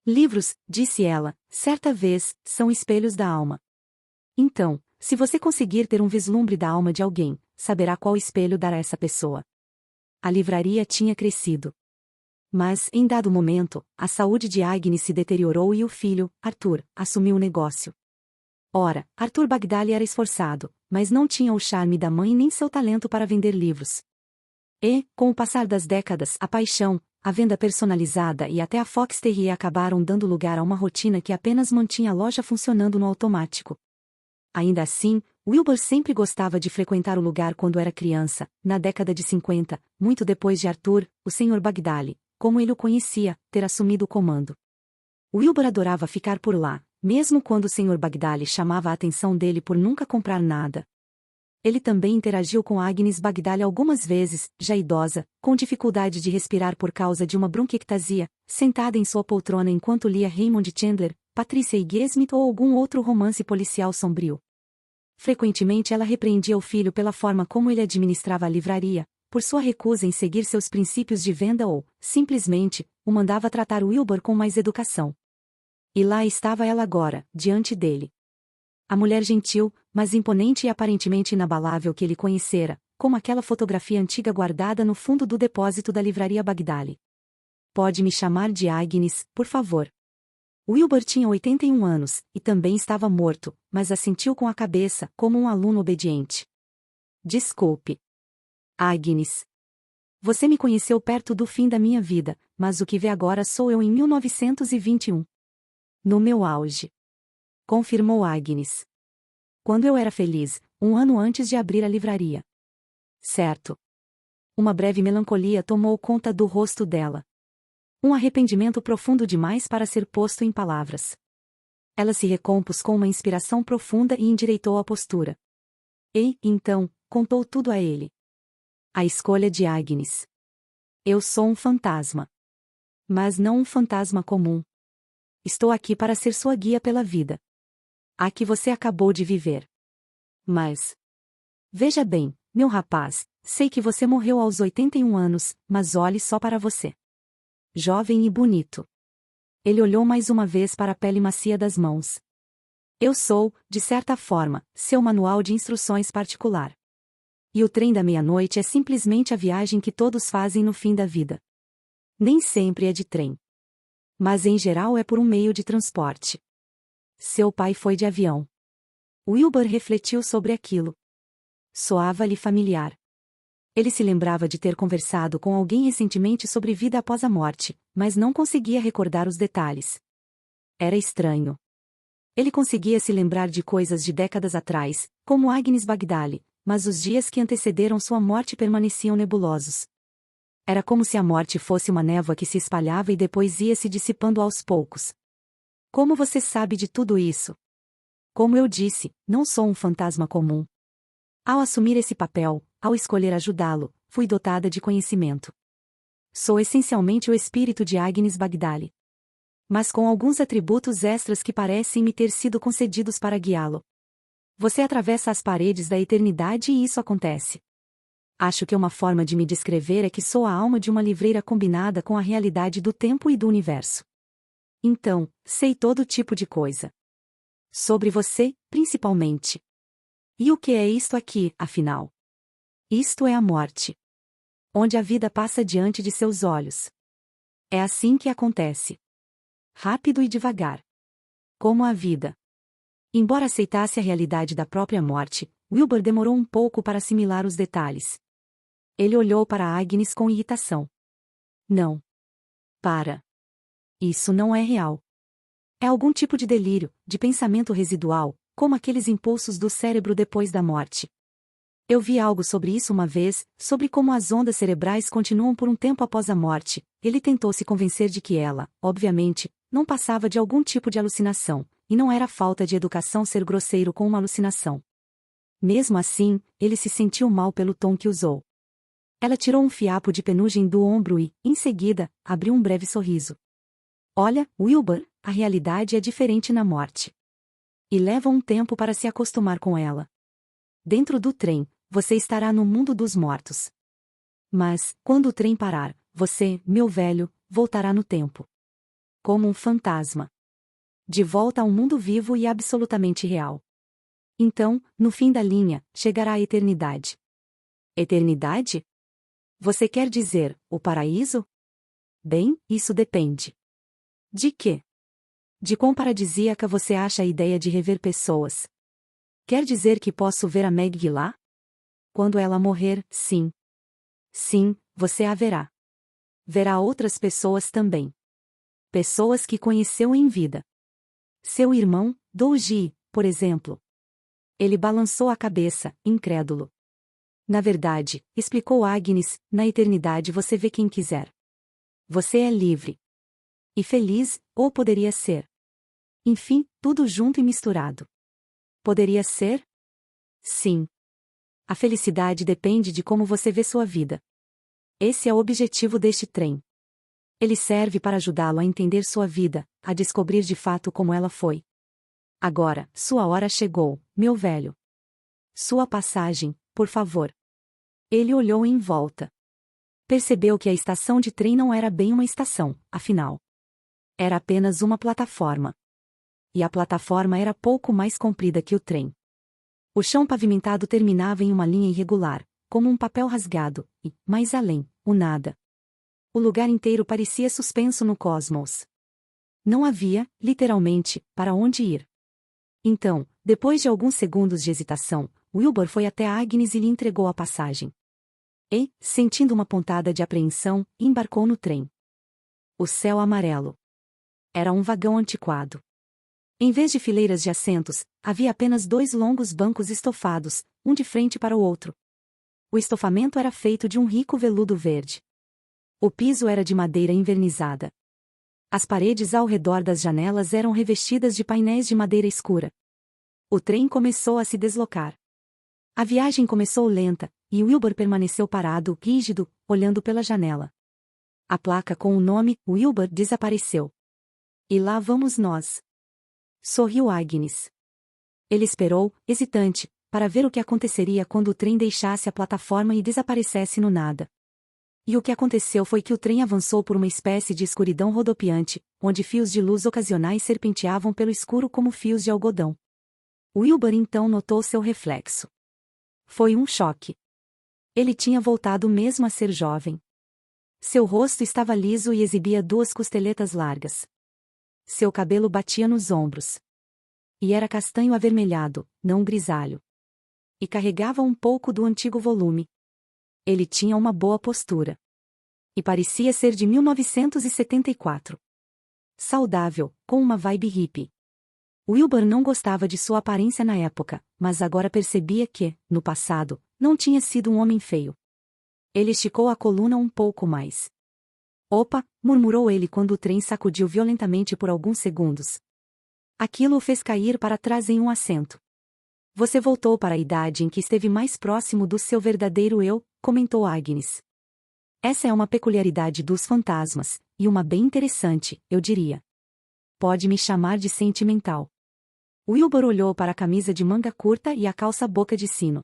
Livros, disse ela, certa vez, são espelhos da alma. Então, se você conseguir ter um vislumbre da alma de alguém, saberá qual espelho dar a essa pessoa. A livraria tinha crescido. Mas, em dado momento, a saúde de Agnes se deteriorou e o filho, Arthur, assumiu o negócio. Ora, Arthur Bagdali era esforçado, mas não tinha o charme da mãe nem seu talento para vender livros. E, com o passar das décadas, a paixão, a venda personalizada e até a Fox Terrier acabaram dando lugar a uma rotina que apenas mantinha a loja funcionando no automático. Ainda assim, Wilbur sempre gostava de frequentar o lugar quando era criança, na década de 50, muito depois de Arthur, o Sr. Bagdali, como ele o conhecia, ter assumido o comando. Wilbur adorava ficar por lá, mesmo quando o Sr. Bagdali chamava a atenção dele por nunca comprar nada. Ele também interagiu com Agnes Bagdali algumas vezes, já idosa, com dificuldade de respirar por causa de uma bronquiectasia, sentada em sua poltrona enquanto lia Raymond Chandler, Patricia Highsmith ou algum outro romance policial sombrio. Frequentemente ela repreendia o filho pela forma como ele administrava a livraria, por sua recusa em seguir seus princípios de venda ou, simplesmente, o mandava tratar Wilbur com mais educação. E lá estava ela agora, diante dele. A mulher gentil, mas imponente e aparentemente inabalável que ele conhecera, como aquela fotografia antiga guardada no fundo do depósito da livraria Bagdali. Pode me chamar de Agnes, por favor. Wilbur tinha 81 anos, e também estava morto, mas assentiu com a cabeça, como um aluno obediente. Desculpe. Agnes. Você me conheceu perto do fim da minha vida, mas o que vê agora sou eu em 1921. No meu auge. Confirmou Agnes. Quando eu era feliz, um ano antes de abrir a livraria. Certo. Uma breve melancolia tomou conta do rosto dela. Um arrependimento profundo demais para ser posto em palavras. Ela se recompôs com uma inspiração profunda e endireitou a postura. E, então, contou tudo a ele. A escolha de Agnes. Eu sou um fantasma. Mas não um fantasma comum. Estou aqui para ser sua guia pela vida. A que você acabou de viver. Mas... Veja bem, meu rapaz, sei que você morreu aos 81 anos, mas olhe só para você. Jovem e bonito. Ele olhou mais uma vez para a pele macia das mãos. Eu sou, de certa forma, seu manual de instruções particular. E o trem da meia-noite é simplesmente a viagem que todos fazem no fim da vida. Nem sempre é de trem. Mas em geral é por um meio de transporte. Seu pai foi de avião. Wilbur refletiu sobre aquilo. Soava-lhe familiar. Ele se lembrava de ter conversado com alguém recentemente sobre vida após a morte, mas não conseguia recordar os detalhes. Era estranho. Ele conseguia se lembrar de coisas de décadas atrás, como Agnes Bagdali, mas os dias que antecederam sua morte permaneciam nebulosos. Era como se a morte fosse uma névoa que se espalhava e depois ia se dissipando aos poucos. Como você sabe de tudo isso? Como eu disse, não sou um fantasma comum. Ao assumir esse papel, ao escolher ajudá-lo, fui dotada de conhecimento. Sou essencialmente o espírito de Agnes Bagdali. mas com alguns atributos extras que parecem me ter sido concedidos para guiá-lo. Você atravessa as paredes da eternidade e isso acontece. Acho que uma forma de me descrever é que sou a alma de uma livreira combinada com a realidade do tempo e do universo. Então, sei todo tipo de coisa. Sobre você, principalmente. E o que é isto aqui, afinal? Isto é a morte. Onde a vida passa diante de seus olhos. É assim que acontece. Rápido e devagar. Como a vida. Embora aceitasse a realidade da própria morte, Wilbur demorou um pouco para assimilar os detalhes. Ele olhou para Agnes com irritação. Não. Para. Isso não é real. É algum tipo de delírio, de pensamento residual, como aqueles impulsos do cérebro depois da morte. Eu vi algo sobre isso uma vez, sobre como as ondas cerebrais continuam por um tempo após a morte. Ele tentou se convencer de que ela, obviamente, não passava de algum tipo de alucinação, e não era falta de educação ser grosseiro com uma alucinação. Mesmo assim, ele se sentiu mal pelo tom que usou. Ela tirou um fiapo de penugem do ombro e, em seguida, abriu um breve sorriso. Olha, Wilbur, a realidade é diferente na morte. E leva um tempo para se acostumar com ela. Dentro do trem, você estará no mundo dos mortos. Mas, quando o trem parar, você, meu velho, voltará no tempo. Como um fantasma. De volta ao mundo vivo e absolutamente real. Então, no fim da linha, chegará a eternidade. Eternidade? Você quer dizer, o paraíso? Bem, isso depende. De quê? De quão paradisíaca você acha a ideia de rever pessoas? Quer dizer que posso ver a Maggie lá? Quando ela morrer, sim. Sim, você a verá. Verá outras pessoas também. Pessoas que conheceu em vida. Seu irmão, Douji, por exemplo. Ele balançou a cabeça, incrédulo. Na verdade, explicou Agnes, na eternidade você vê quem quiser. Você é livre. E feliz, ou poderia ser. Enfim, tudo junto e misturado. Poderia ser? Sim. A felicidade depende de como você vê sua vida. Esse é o objetivo deste trem. Ele serve para ajudá-lo a entender sua vida, a descobrir de fato como ela foi. Agora, sua hora chegou, meu velho. Sua passagem, por favor. Ele olhou em volta. Percebeu que a estação de trem não era bem uma estação, afinal. Era apenas uma plataforma. E a plataforma era pouco mais comprida que o trem. O chão pavimentado terminava em uma linha irregular, como um papel rasgado, e, mais além, o nada. O lugar inteiro parecia suspenso no cosmos. Não havia, literalmente, para onde ir. Então, depois de alguns segundos de hesitação, Wilbur foi até Agnes e lhe entregou a passagem. E, sentindo uma pontada de apreensão, embarcou no trem. O céu amarelo. Era um vagão antiquado. Em vez de fileiras de assentos, havia apenas 2 longos bancos estofados, um de frente para o outro. O estofamento era feito de um rico veludo verde. O piso era de madeira envernizada. As paredes ao redor das janelas eram revestidas de painéis de madeira escura. O trem começou a se deslocar. A viagem começou lenta, e Wilbur permaneceu parado, rígido, olhando pela janela. A placa com o nome Wilbur desapareceu. E lá vamos nós. Sorriu Agnes. Ele esperou, hesitante, para ver o que aconteceria quando o trem deixasse a plataforma e desaparecesse no nada. E o que aconteceu foi que o trem avançou por uma espécie de escuridão rodopiante, onde fios de luz ocasionais serpenteavam pelo escuro como fios de algodão. Wilbur então notou seu reflexo. Foi um choque. Ele tinha voltado mesmo a ser jovem. Seu rosto estava liso e exibia 2 costeletas largas. Seu cabelo batia nos ombros. E era castanho avermelhado, não grisalho. E carregava um pouco do antigo volume. Ele tinha uma boa postura. E parecia ser de 1974. Saudável, com uma vibe hippie. Wilbur não gostava de sua aparência na época, mas agora percebia que, no passado, não tinha sido um homem feio. Ele esticou a coluna um pouco mais. Opa, murmurou ele quando o trem sacudiu violentamente por alguns segundos. Aquilo o fez cair para trás em um assento. Você voltou para a idade em que esteve mais próximo do seu verdadeiro eu, comentou Agnes. Essa é uma peculiaridade dos fantasmas, e uma bem interessante, eu diria. Pode me chamar de sentimental. Wilbur olhou para a camisa de manga curta e a calça boca de sino.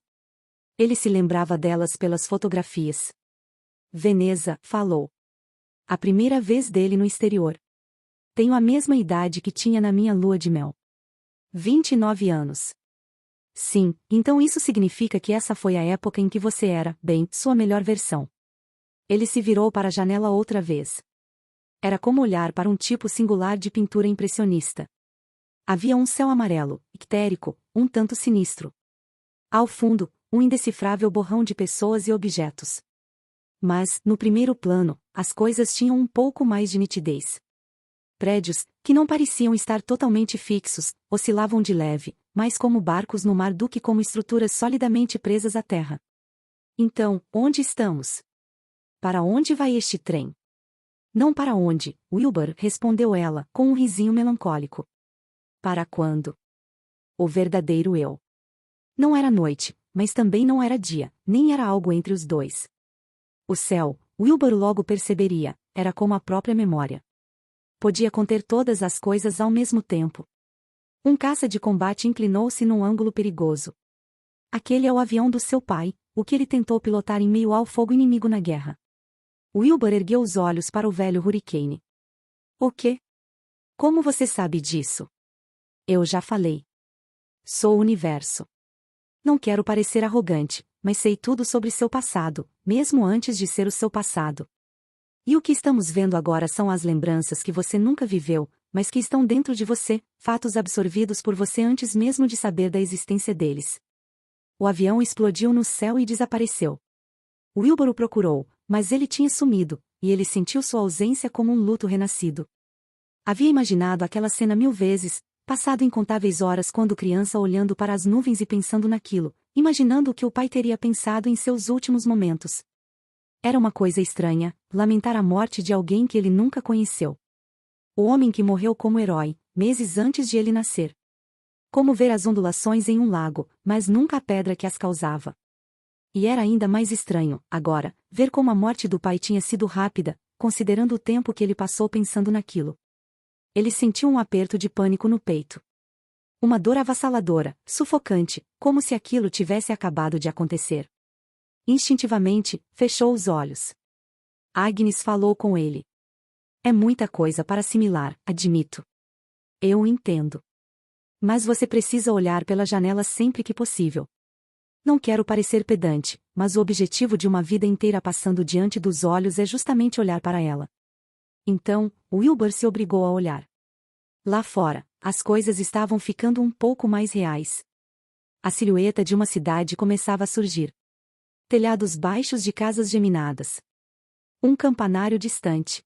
Ele se lembrava delas pelas fotografias. Veneza, falou. A primeira vez dele no exterior. Tenho a mesma idade que tinha na minha lua de mel. 29 anos. Sim, então isso significa que essa foi a época em que você era, bem, sua melhor versão. Ele se virou para a janela outra vez. Era como olhar para um tipo singular de pintura impressionista. Havia um céu amarelo, ictérico, um tanto sinistro. Ao fundo, um indecifrável borrão de pessoas e objetos. Mas, no primeiro plano, as coisas tinham um pouco mais de nitidez. Prédios, que não pareciam estar totalmente fixos, oscilavam de leve, mais como barcos no mar do que como estruturas solidamente presas à terra. Então, onde estamos? Para onde vai este trem? Não para onde, Wilbur, respondeu ela, com um risinho melancólico. Para quando? O verdadeiro eu. Não era noite, mas também não era dia, nem era algo entre os dois. O céu, Wilbur logo perceberia, era como a própria memória. Podia conter todas as coisas ao mesmo tempo. Um caça de combate inclinou-se num ângulo perigoso. Aquele é o avião do seu pai, o que ele tentou pilotar em meio ao fogo inimigo na guerra. Wilbur ergueu os olhos para o velho Hurricane. O quê? Como você sabe disso? Eu já falei. Sou o universo. Não quero parecer arrogante, mas sei tudo sobre seu passado, mesmo antes de ser o seu passado. E o que estamos vendo agora são as lembranças que você nunca viveu, mas que estão dentro de você, fatos absorvidos por você antes mesmo de saber da existência deles. O avião explodiu no céu e desapareceu. Wilbur o procurou, mas ele tinha sumido, e ele sentiu sua ausência como um luto renascido. Havia imaginado aquela cena 1000 vezes, passado incontáveis horas quando criança olhando para as nuvens e pensando naquilo, imaginando o que o pai teria pensado em seus últimos momentos. Era uma coisa estranha, lamentar a morte de alguém que ele nunca conheceu. O homem que morreu como herói, meses antes de ele nascer. Como ver as ondulações em um lago, mas nunca a pedra que as causava. E era ainda mais estranho, agora, ver como a morte do pai tinha sido rápida, considerando o tempo que ele passou pensando naquilo. Ele sentiu um aperto de pânico no peito. Uma dor avassaladora, sufocante, como se aquilo tivesse acabado de acontecer. Instintivamente, fechou os olhos. Agnes falou com ele. É muita coisa para assimilar, admito. Eu entendo. Mas você precisa olhar pela janela sempre que possível. Não quero parecer pedante, mas o objetivo de uma vida inteira passando diante dos olhos é justamente olhar para ela. Então, Wilbur se obrigou a olhar. Lá fora, as coisas estavam ficando um pouco mais reais. A silhueta de uma cidade começava a surgir. Telhados baixos de casas geminadas. Um campanário distante.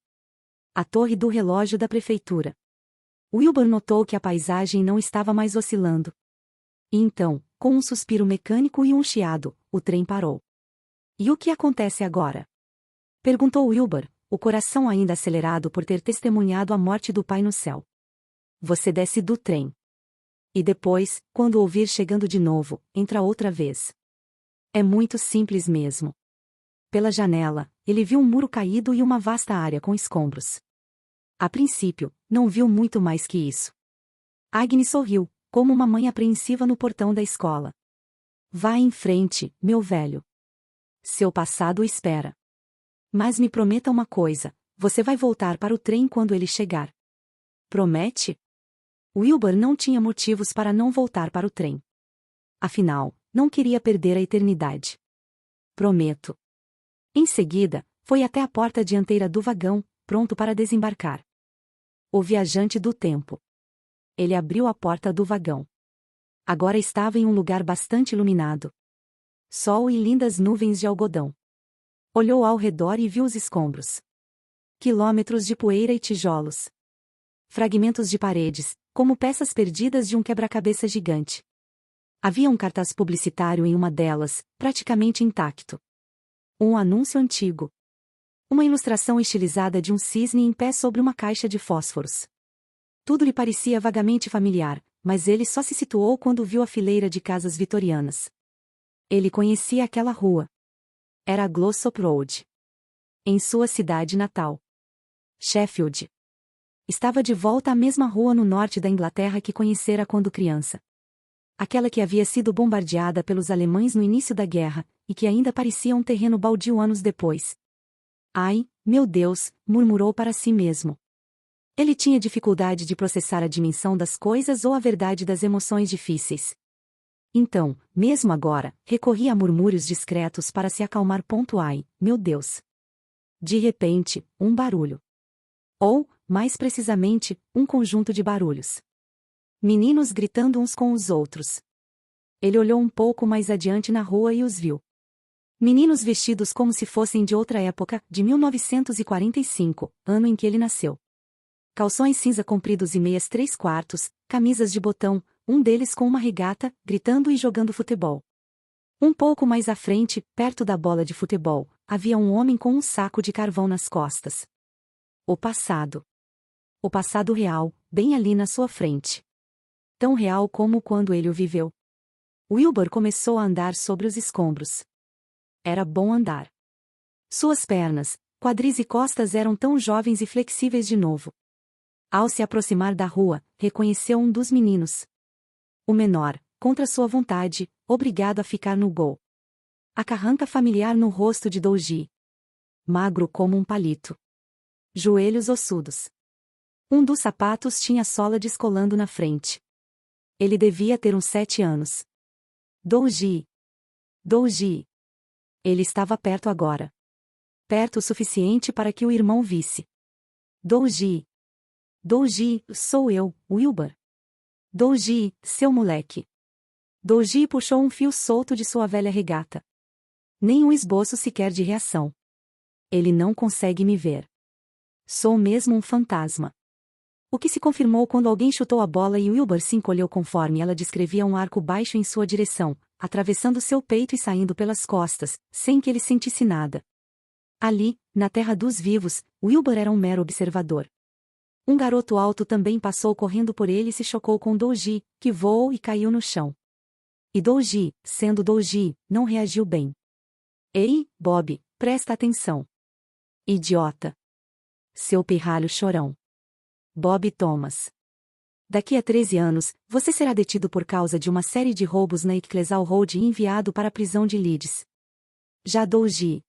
A torre do relógio da prefeitura. Wilbur notou que a paisagem não estava mais oscilando. E então, com um suspiro mecânico e um chiado, o trem parou. E o que acontece agora? Perguntou Wilbur, o coração ainda acelerado por ter testemunhado a morte do pai no céu. Você desce do trem. E depois, quando o ouvir chegando de novo, entra outra vez. É muito simples mesmo. Pela janela, ele viu um muro caído e uma vasta área com escombros. A princípio, não viu muito mais que isso. Agnes sorriu, como uma mãe apreensiva no portão da escola. Vá em frente, meu velho. Seu passado o espera. Mas me prometa uma coisa, você vai voltar para o trem quando ele chegar. Promete? Wilbur não tinha motivos para não voltar para o trem. Afinal, não queria perder a eternidade. Prometo. Em seguida, foi até a porta dianteira do vagão, pronto para desembarcar. O viajante do tempo. Ele abriu a porta do vagão. Agora estava em um lugar bastante iluminado. Sol e lindas nuvens de algodão. Olhou ao redor e viu os escombros. Quilômetros de poeira e tijolos. Fragmentos de paredes, como peças perdidas de um quebra-cabeça gigante. Havia um cartaz publicitário em uma delas, praticamente intacto. Um anúncio antigo. Uma ilustração estilizada de um cisne em pé sobre uma caixa de fósforos. Tudo lhe parecia vagamente familiar, mas ele só se situou quando viu a fileira de casas vitorianas. Ele conhecia aquela rua. Era a Glossop Road. Em sua cidade natal. Sheffield. Estava de volta à mesma rua no norte da Inglaterra que conhecera quando criança. Aquela que havia sido bombardeada pelos alemães no início da guerra, e que ainda parecia um terreno baldio anos depois. Ai, meu Deus, murmurou para si mesmo. Ele tinha dificuldade de processar a dimensão das coisas ou a verdade das emoções difíceis. Então, mesmo agora, recorria a murmúrios discretos para se acalmar. Ai, meu Deus. De repente, um barulho. Ou, mais precisamente, um conjunto de barulhos. Meninos gritando uns com os outros. Ele olhou um pouco mais adiante na rua e os viu. Meninos vestidos como se fossem de outra época, de 1945, ano em que ele nasceu. Calções cinza compridos e meias 3/4, camisas de botão, um deles com uma regata, gritando e jogando futebol. Um pouco mais à frente, perto da bola de futebol, havia um homem com um saco de carvão nas costas. O passado. O passado real, bem ali na sua frente. Tão real como quando ele o viveu. Wilbur começou a andar sobre os escombros. Era bom andar. Suas pernas, quadris e costas eram tão jovens e flexíveis de novo. Ao se aproximar da rua, reconheceu um dos meninos. O menor, contra sua vontade, obrigado a ficar no gol. A carranca familiar no rosto de Dougie. Magro como um palito. Joelhos ossudos. Um dos sapatos tinha a sola descolando na frente. Ele devia ter uns 7 anos. Dougie. Dougie. Ele estava perto agora. Perto o suficiente para que o irmão visse. Dougie. Dougie, sou eu, Wilbur. Dougie, seu moleque. Dougie puxou um fio solto de sua velha regata. Nem um esboço sequer de reação. Ele não consegue me ver. Sou mesmo um fantasma. O que se confirmou quando alguém chutou a bola e Wilbur se encolheu conforme ela descrevia um arco baixo em sua direção, atravessando seu peito e saindo pelas costas, sem que ele sentisse nada. Ali, na terra dos vivos, Wilbur era um mero observador. Um garoto alto também passou correndo por ele e se chocou com Dougie, que voou e caiu no chão. E Dougie, sendo Dougie, não reagiu bem. Ei, Bob, presta atenção. Idiota. Seu pirralho chorão. Bob Thomas. Daqui a 13 anos, você será detido por causa de uma série de roubos na Ecclesall Road e enviado para a prisão de Leeds. Já Dougie.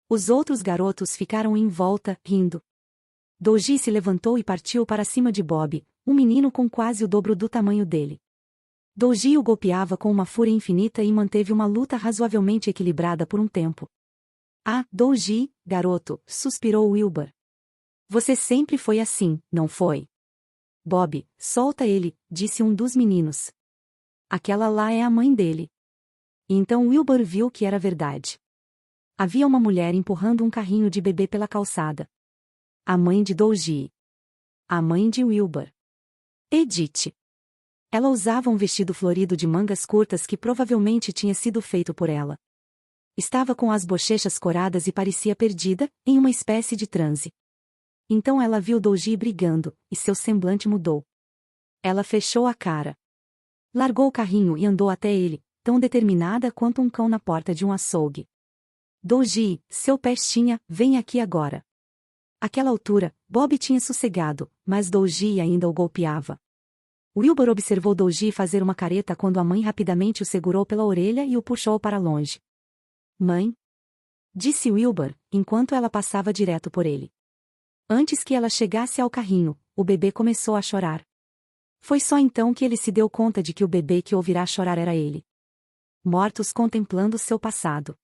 Os outros garotos ficaram em volta, rindo. Dougie se levantou e partiu para cima de Bob, um menino com quase o dobro do tamanho dele. Dougie o golpeava com uma fúria infinita e manteve uma luta razoavelmente equilibrada por um tempo. Ah, Dougie, garoto, suspirou Wilbur. Você sempre foi assim, não foi? Bob, solta ele, disse um dos meninos. Aquela lá é a mãe dele. E então Wilbur viu que era verdade. Havia uma mulher empurrando um carrinho de bebê pela calçada. A mãe de Dougie. A mãe de Wilbur. Edith. Ela usava um vestido florido de mangas curtas que provavelmente tinha sido feito por ela. Estava com as bochechas coradas e parecia perdida, em uma espécie de transe. Então ela viu Dougie brigando, e seu semblante mudou. Ela fechou a cara. Largou o carrinho e andou até ele, tão determinada quanto um cão na porta de um açougue. Dougie, seu pestinha, vem aqui agora. Àquela altura, Bob tinha sossegado, mas Dougie ainda o golpeava. Wilbur observou Dougie fazer uma careta quando a mãe rapidamente o segurou pela orelha e o puxou para longe. Mãe? Disse Wilbur, enquanto ela passava direto por ele. Antes que ela chegasse ao carrinho, o bebê começou a chorar. Foi só então que ele se deu conta de que o bebê que ouvirá chorar era ele. Mortos contemplando seu passado.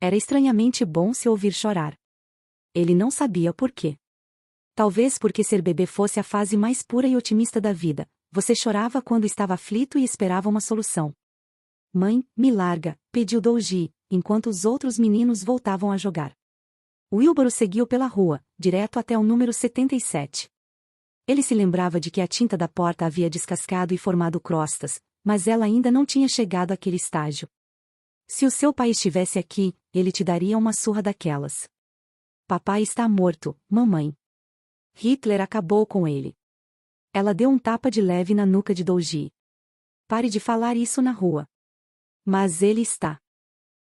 Era estranhamente bom se ouvir chorar. Ele não sabia por quê. Talvez porque ser bebê fosse a fase mais pura e otimista da vida, você chorava quando estava aflito e esperava uma solução. Mãe, me larga, pediu Dougie, enquanto os outros meninos voltavam a jogar. Wilbur o seguiu pela rua, direto até o número 77. Ele se lembrava de que a tinta da porta havia descascado e formado crostas, mas ela ainda não tinha chegado àquele estágio. Se o seu pai estivesse aqui, ele te daria uma surra daquelas. Papai está morto, mamãe. Hitler acabou com ele. Ela deu um tapa de leve na nuca de Dougie. Pare de falar isso na rua. Mas ele está.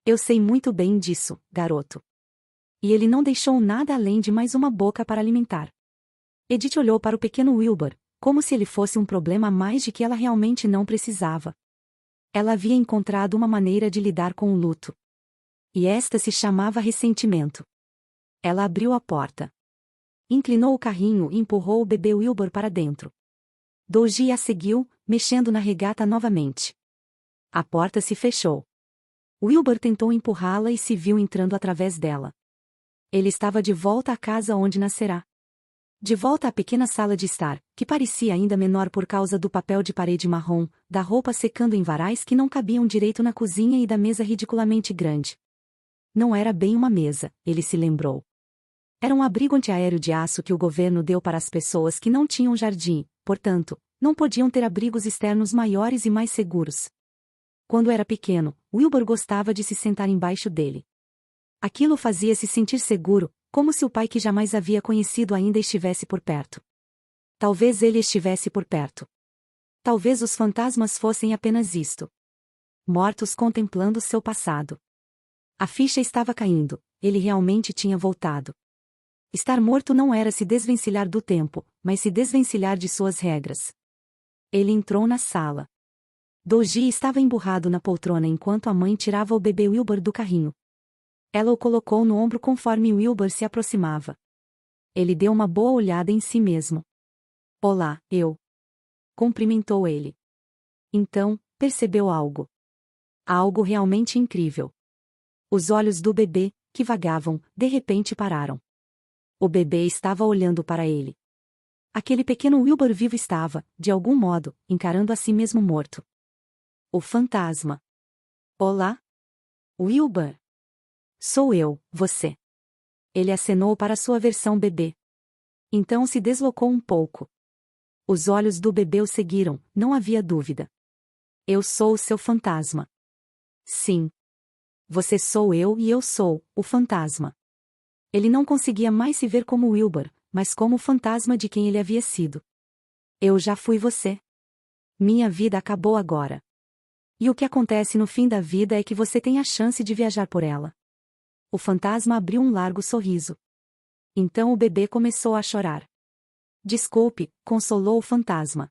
Eu sei muito bem disso, garoto. E ele não deixou nada além de mais uma boca para alimentar. Edith olhou para o pequeno Wilbur, como se ele fosse um problema a mais de que ela realmente não precisava. Ela havia encontrado uma maneira de lidar com o luto. E esta se chamava ressentimento. Ela abriu a porta. Inclinou o carrinho e empurrou o bebê Wilbur para dentro. Dougie a seguiu, mexendo na regata novamente. A porta se fechou. Wilbur tentou empurrá-la e se viu entrando através dela. Ele estava de volta à casa onde nascerá. De volta à pequena sala de estar, que parecia ainda menor por causa do papel de parede marrom, da roupa secando em varais que não cabiam direito na cozinha e da mesa ridiculamente grande. Não era bem uma mesa, ele se lembrou. Era um abrigo antiaéreo de aço que o governo deu para as pessoas que não tinham jardim, portanto, não podiam ter abrigos externos maiores e mais seguros. Quando era pequeno, Wilbur gostava de se sentar embaixo dele. Aquilo fazia-se sentir seguro, como se o pai que jamais havia conhecido ainda estivesse por perto. Talvez ele estivesse por perto. Talvez os fantasmas fossem apenas isto. Mortos contemplando seu passado. A ficha estava caindo, ele realmente tinha voltado. Estar morto não era se desvencilhar do tempo, mas se desvencilhar de suas regras. Ele entrou na sala. Dougie estava emburrado na poltrona enquanto a mãe tirava o bebê Wilbur do carrinho. Ela o colocou no ombro conforme Wilbur se aproximava. Ele deu uma boa olhada em si mesmo. Olá, eu. Cumprimentou ele. Então, percebeu algo. Algo realmente incrível. Os olhos do bebê, que vagavam, de repente pararam. O bebê estava olhando para ele. Aquele pequeno Wilbur vivo estava, de algum modo, encarando a si mesmo morto. O fantasma. Olá? Wilbur. Sou eu, você. Ele acenou para sua versão bebê. Então se deslocou um pouco. Os olhos do bebê o seguiram, não havia dúvida. Eu sou o seu fantasma. Sim. Você sou eu e eu sou o fantasma. Ele não conseguia mais se ver como Wilbur, mas como o fantasma de quem ele havia sido. Eu já fui você. Minha vida acabou agora. E o que acontece no fim da vida é que você tem a chance de viajar por ela. O fantasma abriu um largo sorriso. Então o bebê começou a chorar. Desculpe, consolou o fantasma.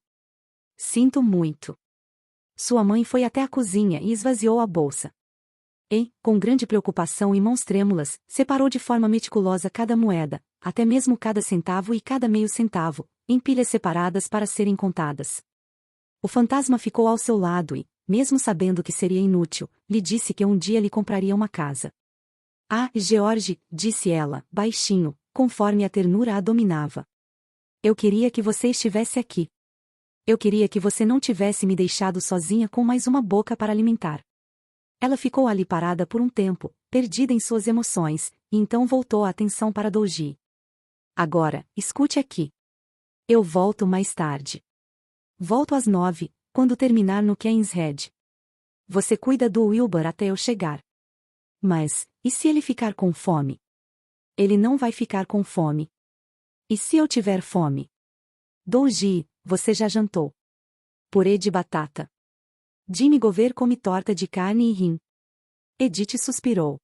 Sinto muito. Sua mãe foi até a cozinha e esvaziou a bolsa. E, com grande preocupação e mãos trêmulas, separou de forma meticulosa cada moeda, até mesmo cada centavo e cada meio centavo, em pilhas separadas para serem contadas. O fantasma ficou ao seu lado e, mesmo sabendo que seria inútil, lhe disse que um dia lhe compraria uma casa. Ah, George, disse ela, baixinho, conforme a ternura a dominava. Eu queria que você estivesse aqui. Eu queria que você não tivesse me deixado sozinha com mais uma boca para alimentar. Ela ficou ali parada por um tempo, perdida em suas emoções, e então voltou a atenção para Dougie. Agora, escute aqui. Eu volto mais tarde. Volto às 9, quando terminar no Keynes Head. Você cuida do Wilbur até eu chegar. Mas, e se ele ficar com fome? Ele não vai ficar com fome. E se eu tiver fome? Dougie, você já jantou. Purê de batata. Jimmy Gover come torta de carne e rim. Edith suspirou.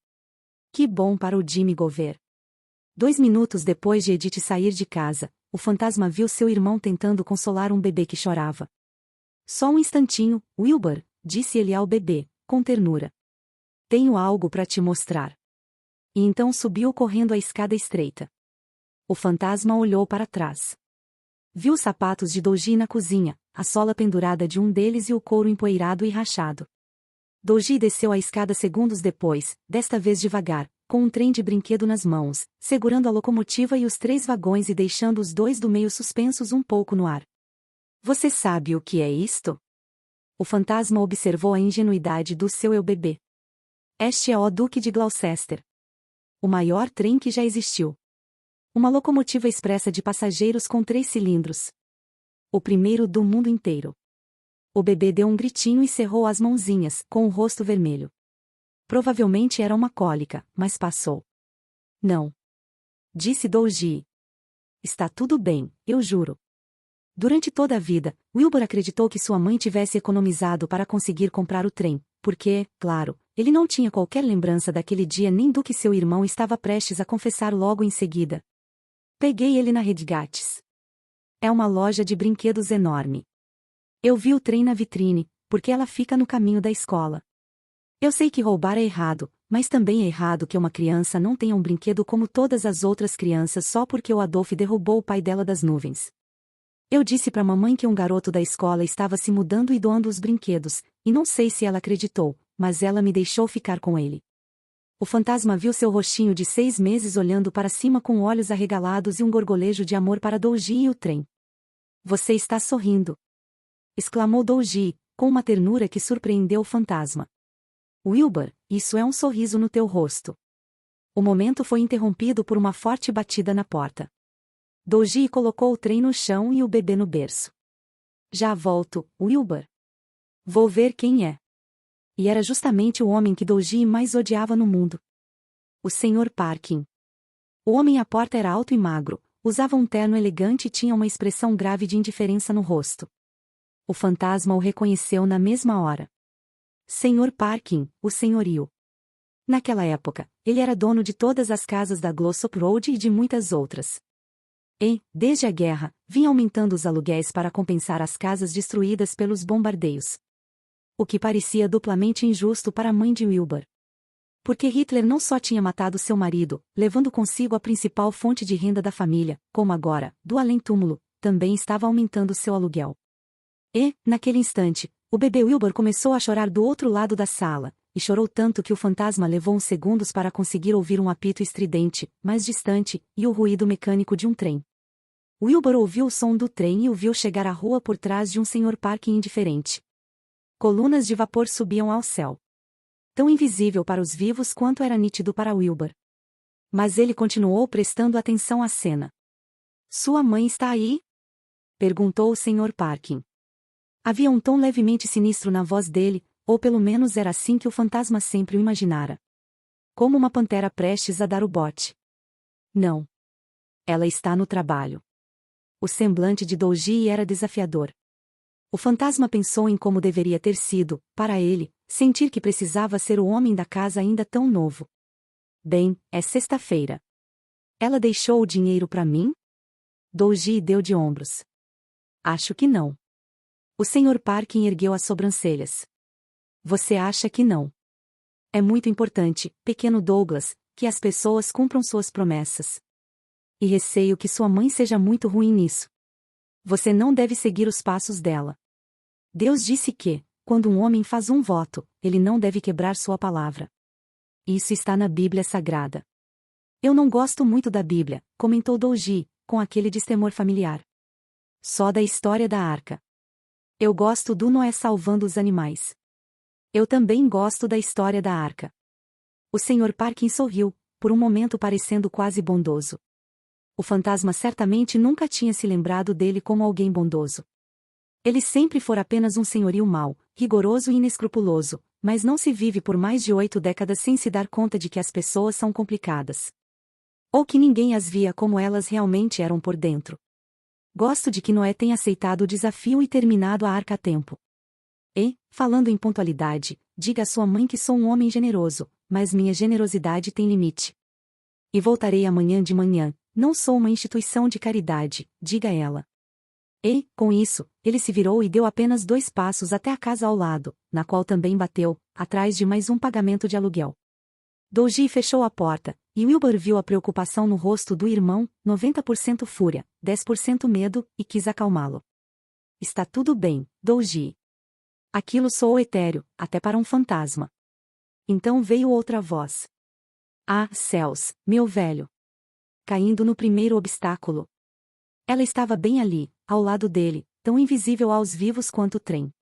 Que bom para o Jimmy Gover. 2 minutos depois de Edith sair de casa, o fantasma viu seu irmão tentando consolar um bebê que chorava. Só um instantinho, Wilbur, disse ele ao bebê, com ternura. Tenho algo para te mostrar. E então subiu correndo a escada estreita. O fantasma olhou para trás. Viu os sapatos de Dougie na cozinha, a sola pendurada de um deles e o couro empoeirado e rachado. Dougie desceu a escada segundos depois, desta vez devagar, com um trem de brinquedo nas mãos, segurando a locomotiva e os 3 vagões e deixando os 2 do meio suspensos um pouco no ar. Você sabe o que é isto? O fantasma observou a ingenuidade do seu eu-bebê. Este é o Duque de Gloucester. O maior trem que já existiu. Uma locomotiva expressa de passageiros com 3 cilindros. O primeiro do mundo inteiro. O bebê deu um gritinho e cerrou as mãozinhas, com o rosto vermelho. Provavelmente era uma cólica, mas passou. Não. Disse Dougie. Está tudo bem, eu juro. Durante toda a vida, Wilbur acreditou que sua mãe tivesse economizado para conseguir comprar o trem, porque, claro, ele não tinha qualquer lembrança daquele dia nem do que seu irmão estava prestes a confessar logo em seguida. Peguei ele na Redgates. É uma loja de brinquedos enorme. Eu vi o trem na vitrine, porque ela fica no caminho da escola. Eu sei que roubar é errado, mas também é errado que uma criança não tenha um brinquedo como todas as outras crianças só porque o Adolf derrubou o pai dela das nuvens. Eu disse para a mamãe que um garoto da escola estava se mudando e doando os brinquedos, e não sei se ela acreditou, mas ela me deixou ficar com ele. O fantasma viu seu rostinho de 6 meses olhando para cima com olhos arregalados e um gorgolejo de amor para Dougie e o trem. Você está sorrindo! Exclamou Dougie, com uma ternura que surpreendeu o fantasma. Wilbur, isso é um sorriso no teu rosto. O momento foi interrompido por uma forte batida na porta. Dougie colocou o trem no chão e o bebê no berço. Já volto, Wilbur. Vou ver quem é. E era justamente o homem que Dougie mais odiava no mundo. O Sr. Parkin. O homem à porta era alto e magro, usava um terno elegante e tinha uma expressão grave de indiferença no rosto. O fantasma o reconheceu na mesma hora. Sr. Parkin, o senhorio. Naquela época, ele era dono de todas as casas da Glossop Road e de muitas outras. E, desde a guerra, vinha aumentando os aluguéis para compensar as casas destruídas pelos bombardeios. O que parecia duplamente injusto para a mãe de Wilbur. Porque Hitler não só tinha matado seu marido, levando consigo a principal fonte de renda da família, como agora, do além-túmulo, também estava aumentando seu aluguel. E, naquele instante, o bebê Wilbur começou a chorar do outro lado da sala, e chorou tanto que o fantasma levou uns segundos para conseguir ouvir um apito estridente, mais distante, e o ruído mecânico de um trem. Wilbur ouviu o som do trem e o viu chegar à rua por trás de um Sr. Parkin indiferente. Colunas de vapor subiam ao céu. Tão invisível para os vivos quanto era nítido para Wilbur. Mas ele continuou prestando atenção à cena. Sua mãe está aí? Perguntou o Sr. Parkin. Havia um tom levemente sinistro na voz dele, ou pelo menos era assim que o fantasma sempre o imaginara. Como uma pantera prestes a dar o bote. Não. Ela está no trabalho. O semblante de Dougie era desafiador. O fantasma pensou em como deveria ter sido, para ele, sentir que precisava ser o homem da casa ainda tão novo. Bem, é sexta-feira. Ela deixou o dinheiro para mim? Dougie deu de ombros. Acho que não. O Sr. Parkin ergueu as sobrancelhas. Você acha que não? É muito importante, pequeno Douglas, que as pessoas cumpram suas promessas. E receio que sua mãe seja muito ruim nisso. Você não deve seguir os passos dela. Deus disse que, quando um homem faz um voto, ele não deve quebrar sua palavra. Isso está na Bíblia Sagrada. Eu não gosto muito da Bíblia, comentou Dougie, com aquele destemor familiar. Só da história da arca. Eu gosto do Noé salvando os animais. Eu também gosto da história da arca. O Sr. Parkin sorriu, por um momento parecendo quase bondoso. O fantasma certamente nunca tinha se lembrado dele como alguém bondoso. Ele sempre fora apenas um senhorio mau, rigoroso e inescrupuloso, mas não se vive por mais de 8 décadas sem se dar conta de que as pessoas são complicadas. Ou que ninguém as via como elas realmente eram por dentro. Gosto de que Noé tenha aceitado o desafio e terminado a arca a tempo. E, falando em pontualidade, diga à sua mãe que sou um homem generoso, mas minha generosidade tem limite. E voltarei amanhã de manhã, não sou uma instituição de caridade, diga ela. E, com isso, ele se virou e deu apenas 2 passos até a casa ao lado, na qual também bateu, atrás de mais um pagamento de aluguel. Dougie fechou a porta, e Wilbur viu a preocupação no rosto do irmão, 90% fúria, 10% medo, e quis acalmá-lo. Está tudo bem, Dougie. Aquilo soou etéreo, até para um fantasma. Então veio outra voz. Ah, céus, meu velho. Caindo no primeiro obstáculo. Ela estava bem ali, ao lado dele, tão invisível aos vivos quanto o trem.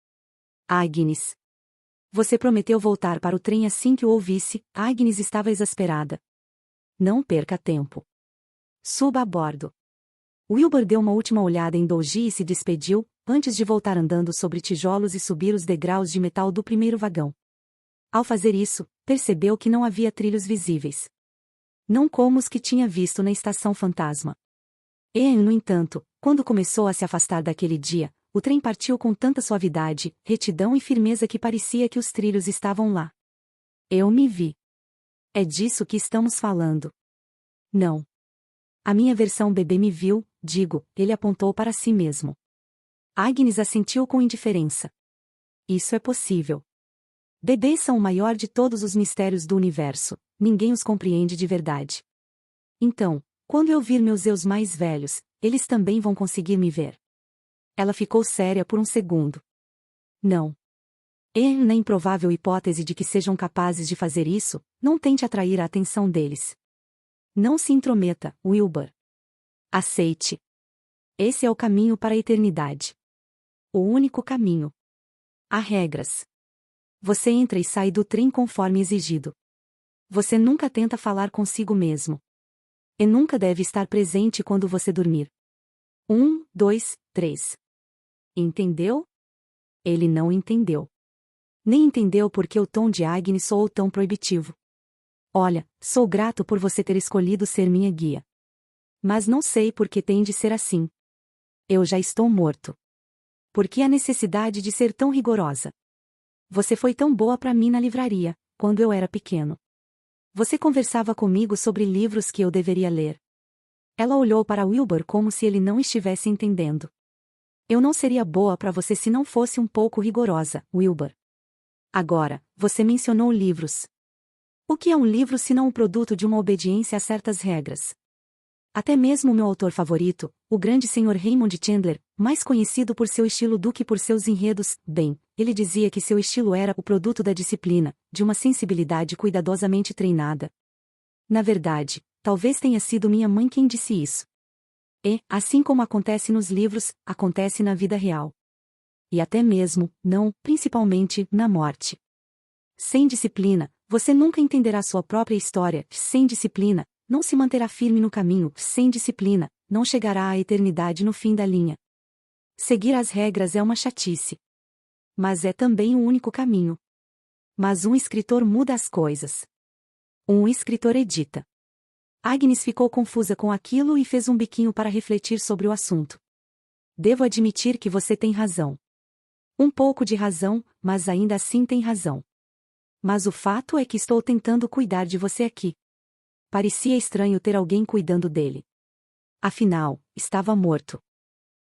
Agnes. Você prometeu voltar para o trem assim que o ouvisse. Agnes estava exasperada. Não perca tempo. Suba a bordo. Wilbur deu uma última olhada em Dougie e se despediu, antes de voltar andando sobre tijolos e subir os degraus de metal do primeiro vagão. Ao fazer isso, percebeu que não havia trilhos visíveis. Não como os que tinha visto na estação fantasma. E, no entanto, quando começou a se afastar daquele dia, o trem partiu com tanta suavidade, retidão e firmeza que parecia que os trilhos estavam lá. Eu me vi. É disso que estamos falando. Não. A minha versão bebê me viu, digo, ele apontou para si mesmo. Agnes assentiu com indiferença. Isso é possível. Bebês são o maior de todos os mistérios do universo, ninguém os compreende de verdade. Então, quando eu vir meus eus mais velhos, eles também vão conseguir me ver. Ela ficou séria por um segundo. Não. E, na improvável hipótese de que sejam capazes de fazer isso, não tente atrair a atenção deles. Não se intrometa, Wilbur. Aceite. Esse é o caminho para a eternidade. O único caminho. Há regras. Você entra e sai do trem conforme exigido. Você nunca tenta falar consigo mesmo. E nunca deve estar presente quando você dormir. 1, 2, 3. Entendeu? Ele não entendeu. Nem entendeu porque o tom de Agnes soou tão proibitivo. Olha, sou grato por você ter escolhido ser minha guia. Mas não sei por que tem de ser assim. Eu já estou morto. Por que a necessidade de ser tão rigorosa? Você foi tão boa para mim na livraria, quando eu era pequeno. Você conversava comigo sobre livros que eu deveria ler. Ela olhou para Wilbur como se ele não estivesse entendendo. Eu não seria boa para você se não fosse um pouco rigorosa, Wilbur. Agora, você mencionou livros. O que é um livro se não o produto de uma obediência a certas regras? Até mesmo meu autor favorito, o grande Sr. Raymond Chandler, mais conhecido por seu estilo do que por seus enredos, bem, ele dizia que seu estilo era o produto da disciplina, de uma sensibilidade cuidadosamente treinada. Na verdade, talvez tenha sido minha mãe quem disse isso. E, assim como acontece nos livros, acontece na vida real. E até mesmo, não, principalmente, na morte. Sem disciplina, você nunca entenderá sua própria história, sem disciplina, não se manterá firme no caminho, sem disciplina, não chegará à eternidade no fim da linha. Seguir as regras é uma chatice. Mas é também o único caminho. Mas um escritor muda as coisas. Um escritor edita. Agnes ficou confusa com aquilo e fez um biquinho para refletir sobre o assunto. Devo admitir que você tem razão. Um pouco de razão, mas ainda assim tem razão. Mas o fato é que estou tentando cuidar de você aqui. Parecia estranho ter alguém cuidando dele. Afinal, estava morto.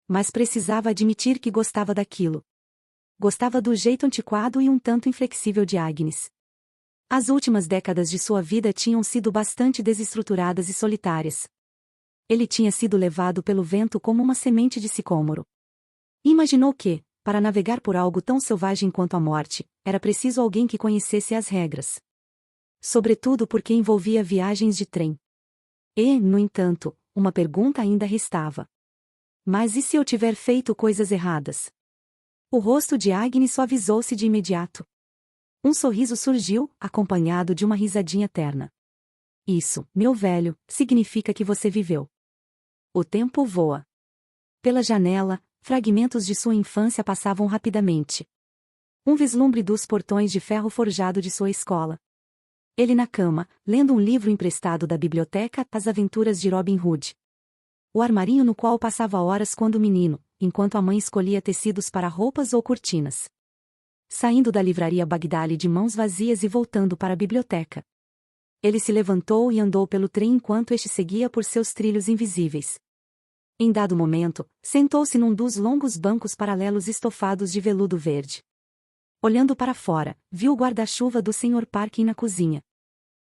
Mas precisava admitir que gostava daquilo. Gostava do jeito antiquado e um tanto inflexível de Agnes. As últimas décadas de sua vida tinham sido bastante desestruturadas e solitárias. Ele tinha sido levado pelo vento como uma semente de sicômoro. Imaginou que, para navegar por algo tão selvagem quanto a morte, era preciso alguém que conhecesse as regras. Sobretudo porque envolvia viagens de trem. E, no entanto, uma pergunta ainda restava. Mas e se eu tiver feito coisas erradas? O rosto de Agnes suavizou-se de imediato. Um sorriso surgiu, acompanhado de uma risadinha terna. Isso, meu velho, significa que você viveu. O tempo voa. Pela janela, fragmentos de sua infância passavam rapidamente. Um vislumbre dos portões de ferro forjado de sua escola. Ele na cama, lendo um livro emprestado da biblioteca, As Aventuras de Robin Hood. O armarinho no qual passava horas quando menino, enquanto a mãe escolhia tecidos para roupas ou cortinas. Saindo da livraria Bagdali de mãos vazias e voltando para a biblioteca. Ele se levantou e andou pelo trem enquanto este seguia por seus trilhos invisíveis. Em dado momento, sentou-se num dos longos bancos paralelos estofados de veludo verde. Olhando para fora, viu o guarda-chuva do Sr. Parkin na cozinha.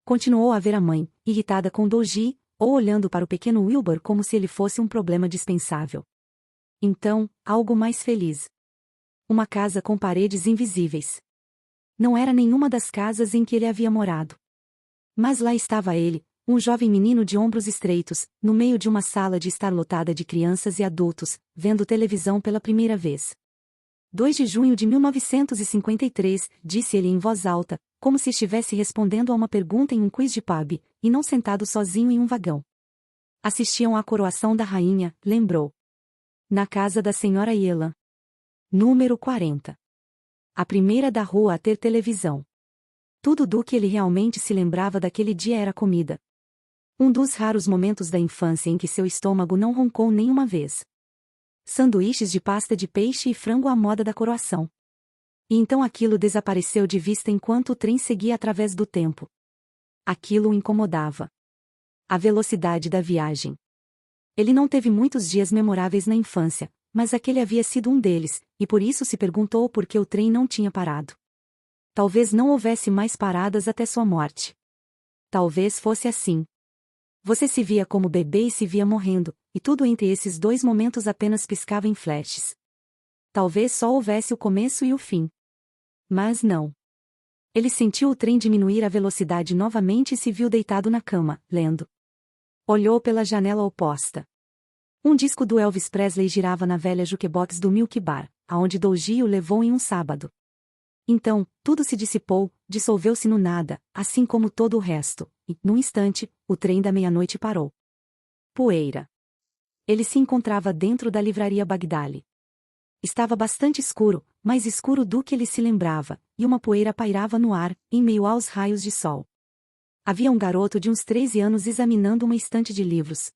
Continuou a ver a mãe, irritada com Dougie, ou olhando para o pequeno Wilbur como se ele fosse um problema dispensável. Então, algo mais feliz. Uma casa com paredes invisíveis. Não era nenhuma das casas em que ele havia morado. Mas lá estava ele, um jovem menino de ombros estreitos, no meio de uma sala de estar lotada de crianças e adultos, vendo televisão pela primeira vez. 2 de junho de 1953, disse ele em voz alta, como se estivesse respondendo a uma pergunta em um quiz de pub, e não sentado sozinho em um vagão. Assistiam à coroação da rainha, lembrou. Na casa da senhora Yelan. Número 40. A primeira da rua a ter televisão. Tudo do que ele realmente se lembrava daquele dia era comida. Um dos raros momentos da infância em que seu estômago não roncou nenhuma vez. Sanduíches de pasta de peixe e frango à moda da coroação. E então aquilo desapareceu de vista enquanto o trem seguia através do tempo. Aquilo o incomodava. A velocidade da viagem. Ele não teve muitos dias memoráveis na infância, mas aquele havia sido um deles, e por isso se perguntou por que o trem não tinha parado. Talvez não houvesse mais paradas até sua morte. Talvez fosse assim. Você se via como bebê e se via morrendo, e tudo entre esses dois momentos apenas piscava em flashes. Talvez só houvesse o começo e o fim. Mas não. Ele sentiu o trem diminuir a velocidade novamente e se viu deitado na cama, lendo. Olhou pela janela oposta. Um disco do Elvis Presley girava na velha jukebox do Milk Bar, aonde Dougie o levou em um sábado. Então, tudo se dissipou, dissolveu-se no nada, assim como todo o resto, e, num instante, o trem da meia-noite parou. Poeira. Ele se encontrava dentro da livraria Bagdali. Estava bastante escuro, mais escuro do que ele se lembrava, e uma poeira pairava no ar, em meio aos raios de sol. Havia um garoto de uns 13 anos examinando uma estante de livros.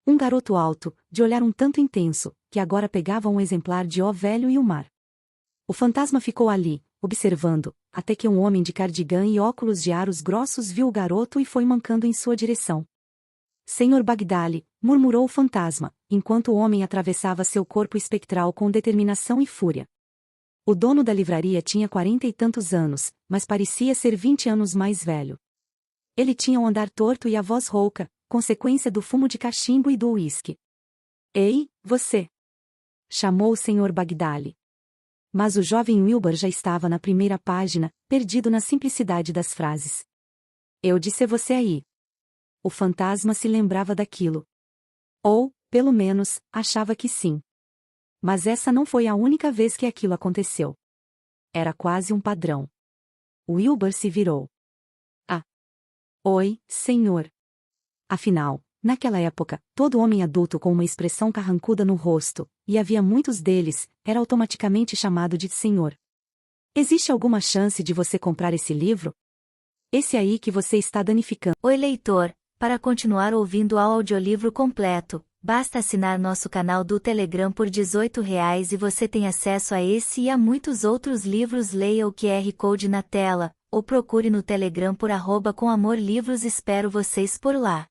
Um garoto alto, de olhar um tanto intenso, que agora pegava um exemplar de O Velho e o Mar. O fantasma ficou ali, observando, até que um homem de cardigã e óculos de aros grossos viu o garoto e foi mancando em sua direção. Senhor Bagdali, murmurou o fantasma, enquanto o homem atravessava seu corpo espectral com determinação e fúria. O dono da livraria tinha 40 e tantos anos, mas parecia ser 20 anos mais velho. Ele tinha um andar torto e a voz rouca, consequência do fumo de cachimbo e do uísque. Ei, você! Chamou o Senhor Bagdali. Mas o jovem Wilbur já estava na primeira página, perdido na simplicidade das frases. Eu disse você aí. O fantasma se lembrava daquilo. Ou, pelo menos, achava que sim. Mas essa não foi a única vez que aquilo aconteceu. Era quase um padrão. Wilbur se virou. Ah! Oi, senhor. Afinal, naquela época, todo homem adulto com uma expressão carrancuda no rosto, e havia muitos deles, era automaticamente chamado de senhor. Existe alguma chance de você comprar esse livro? Esse aí que você está danificando. Oi, leitor. Para continuar ouvindo o audiolivro completo, basta assinar nosso canal do Telegram por R$ 18 e você tem acesso a esse e a muitos outros livros. Leia o QR Code na tela, ou procure no Telegram por @comamorlivros. Espero vocês por lá.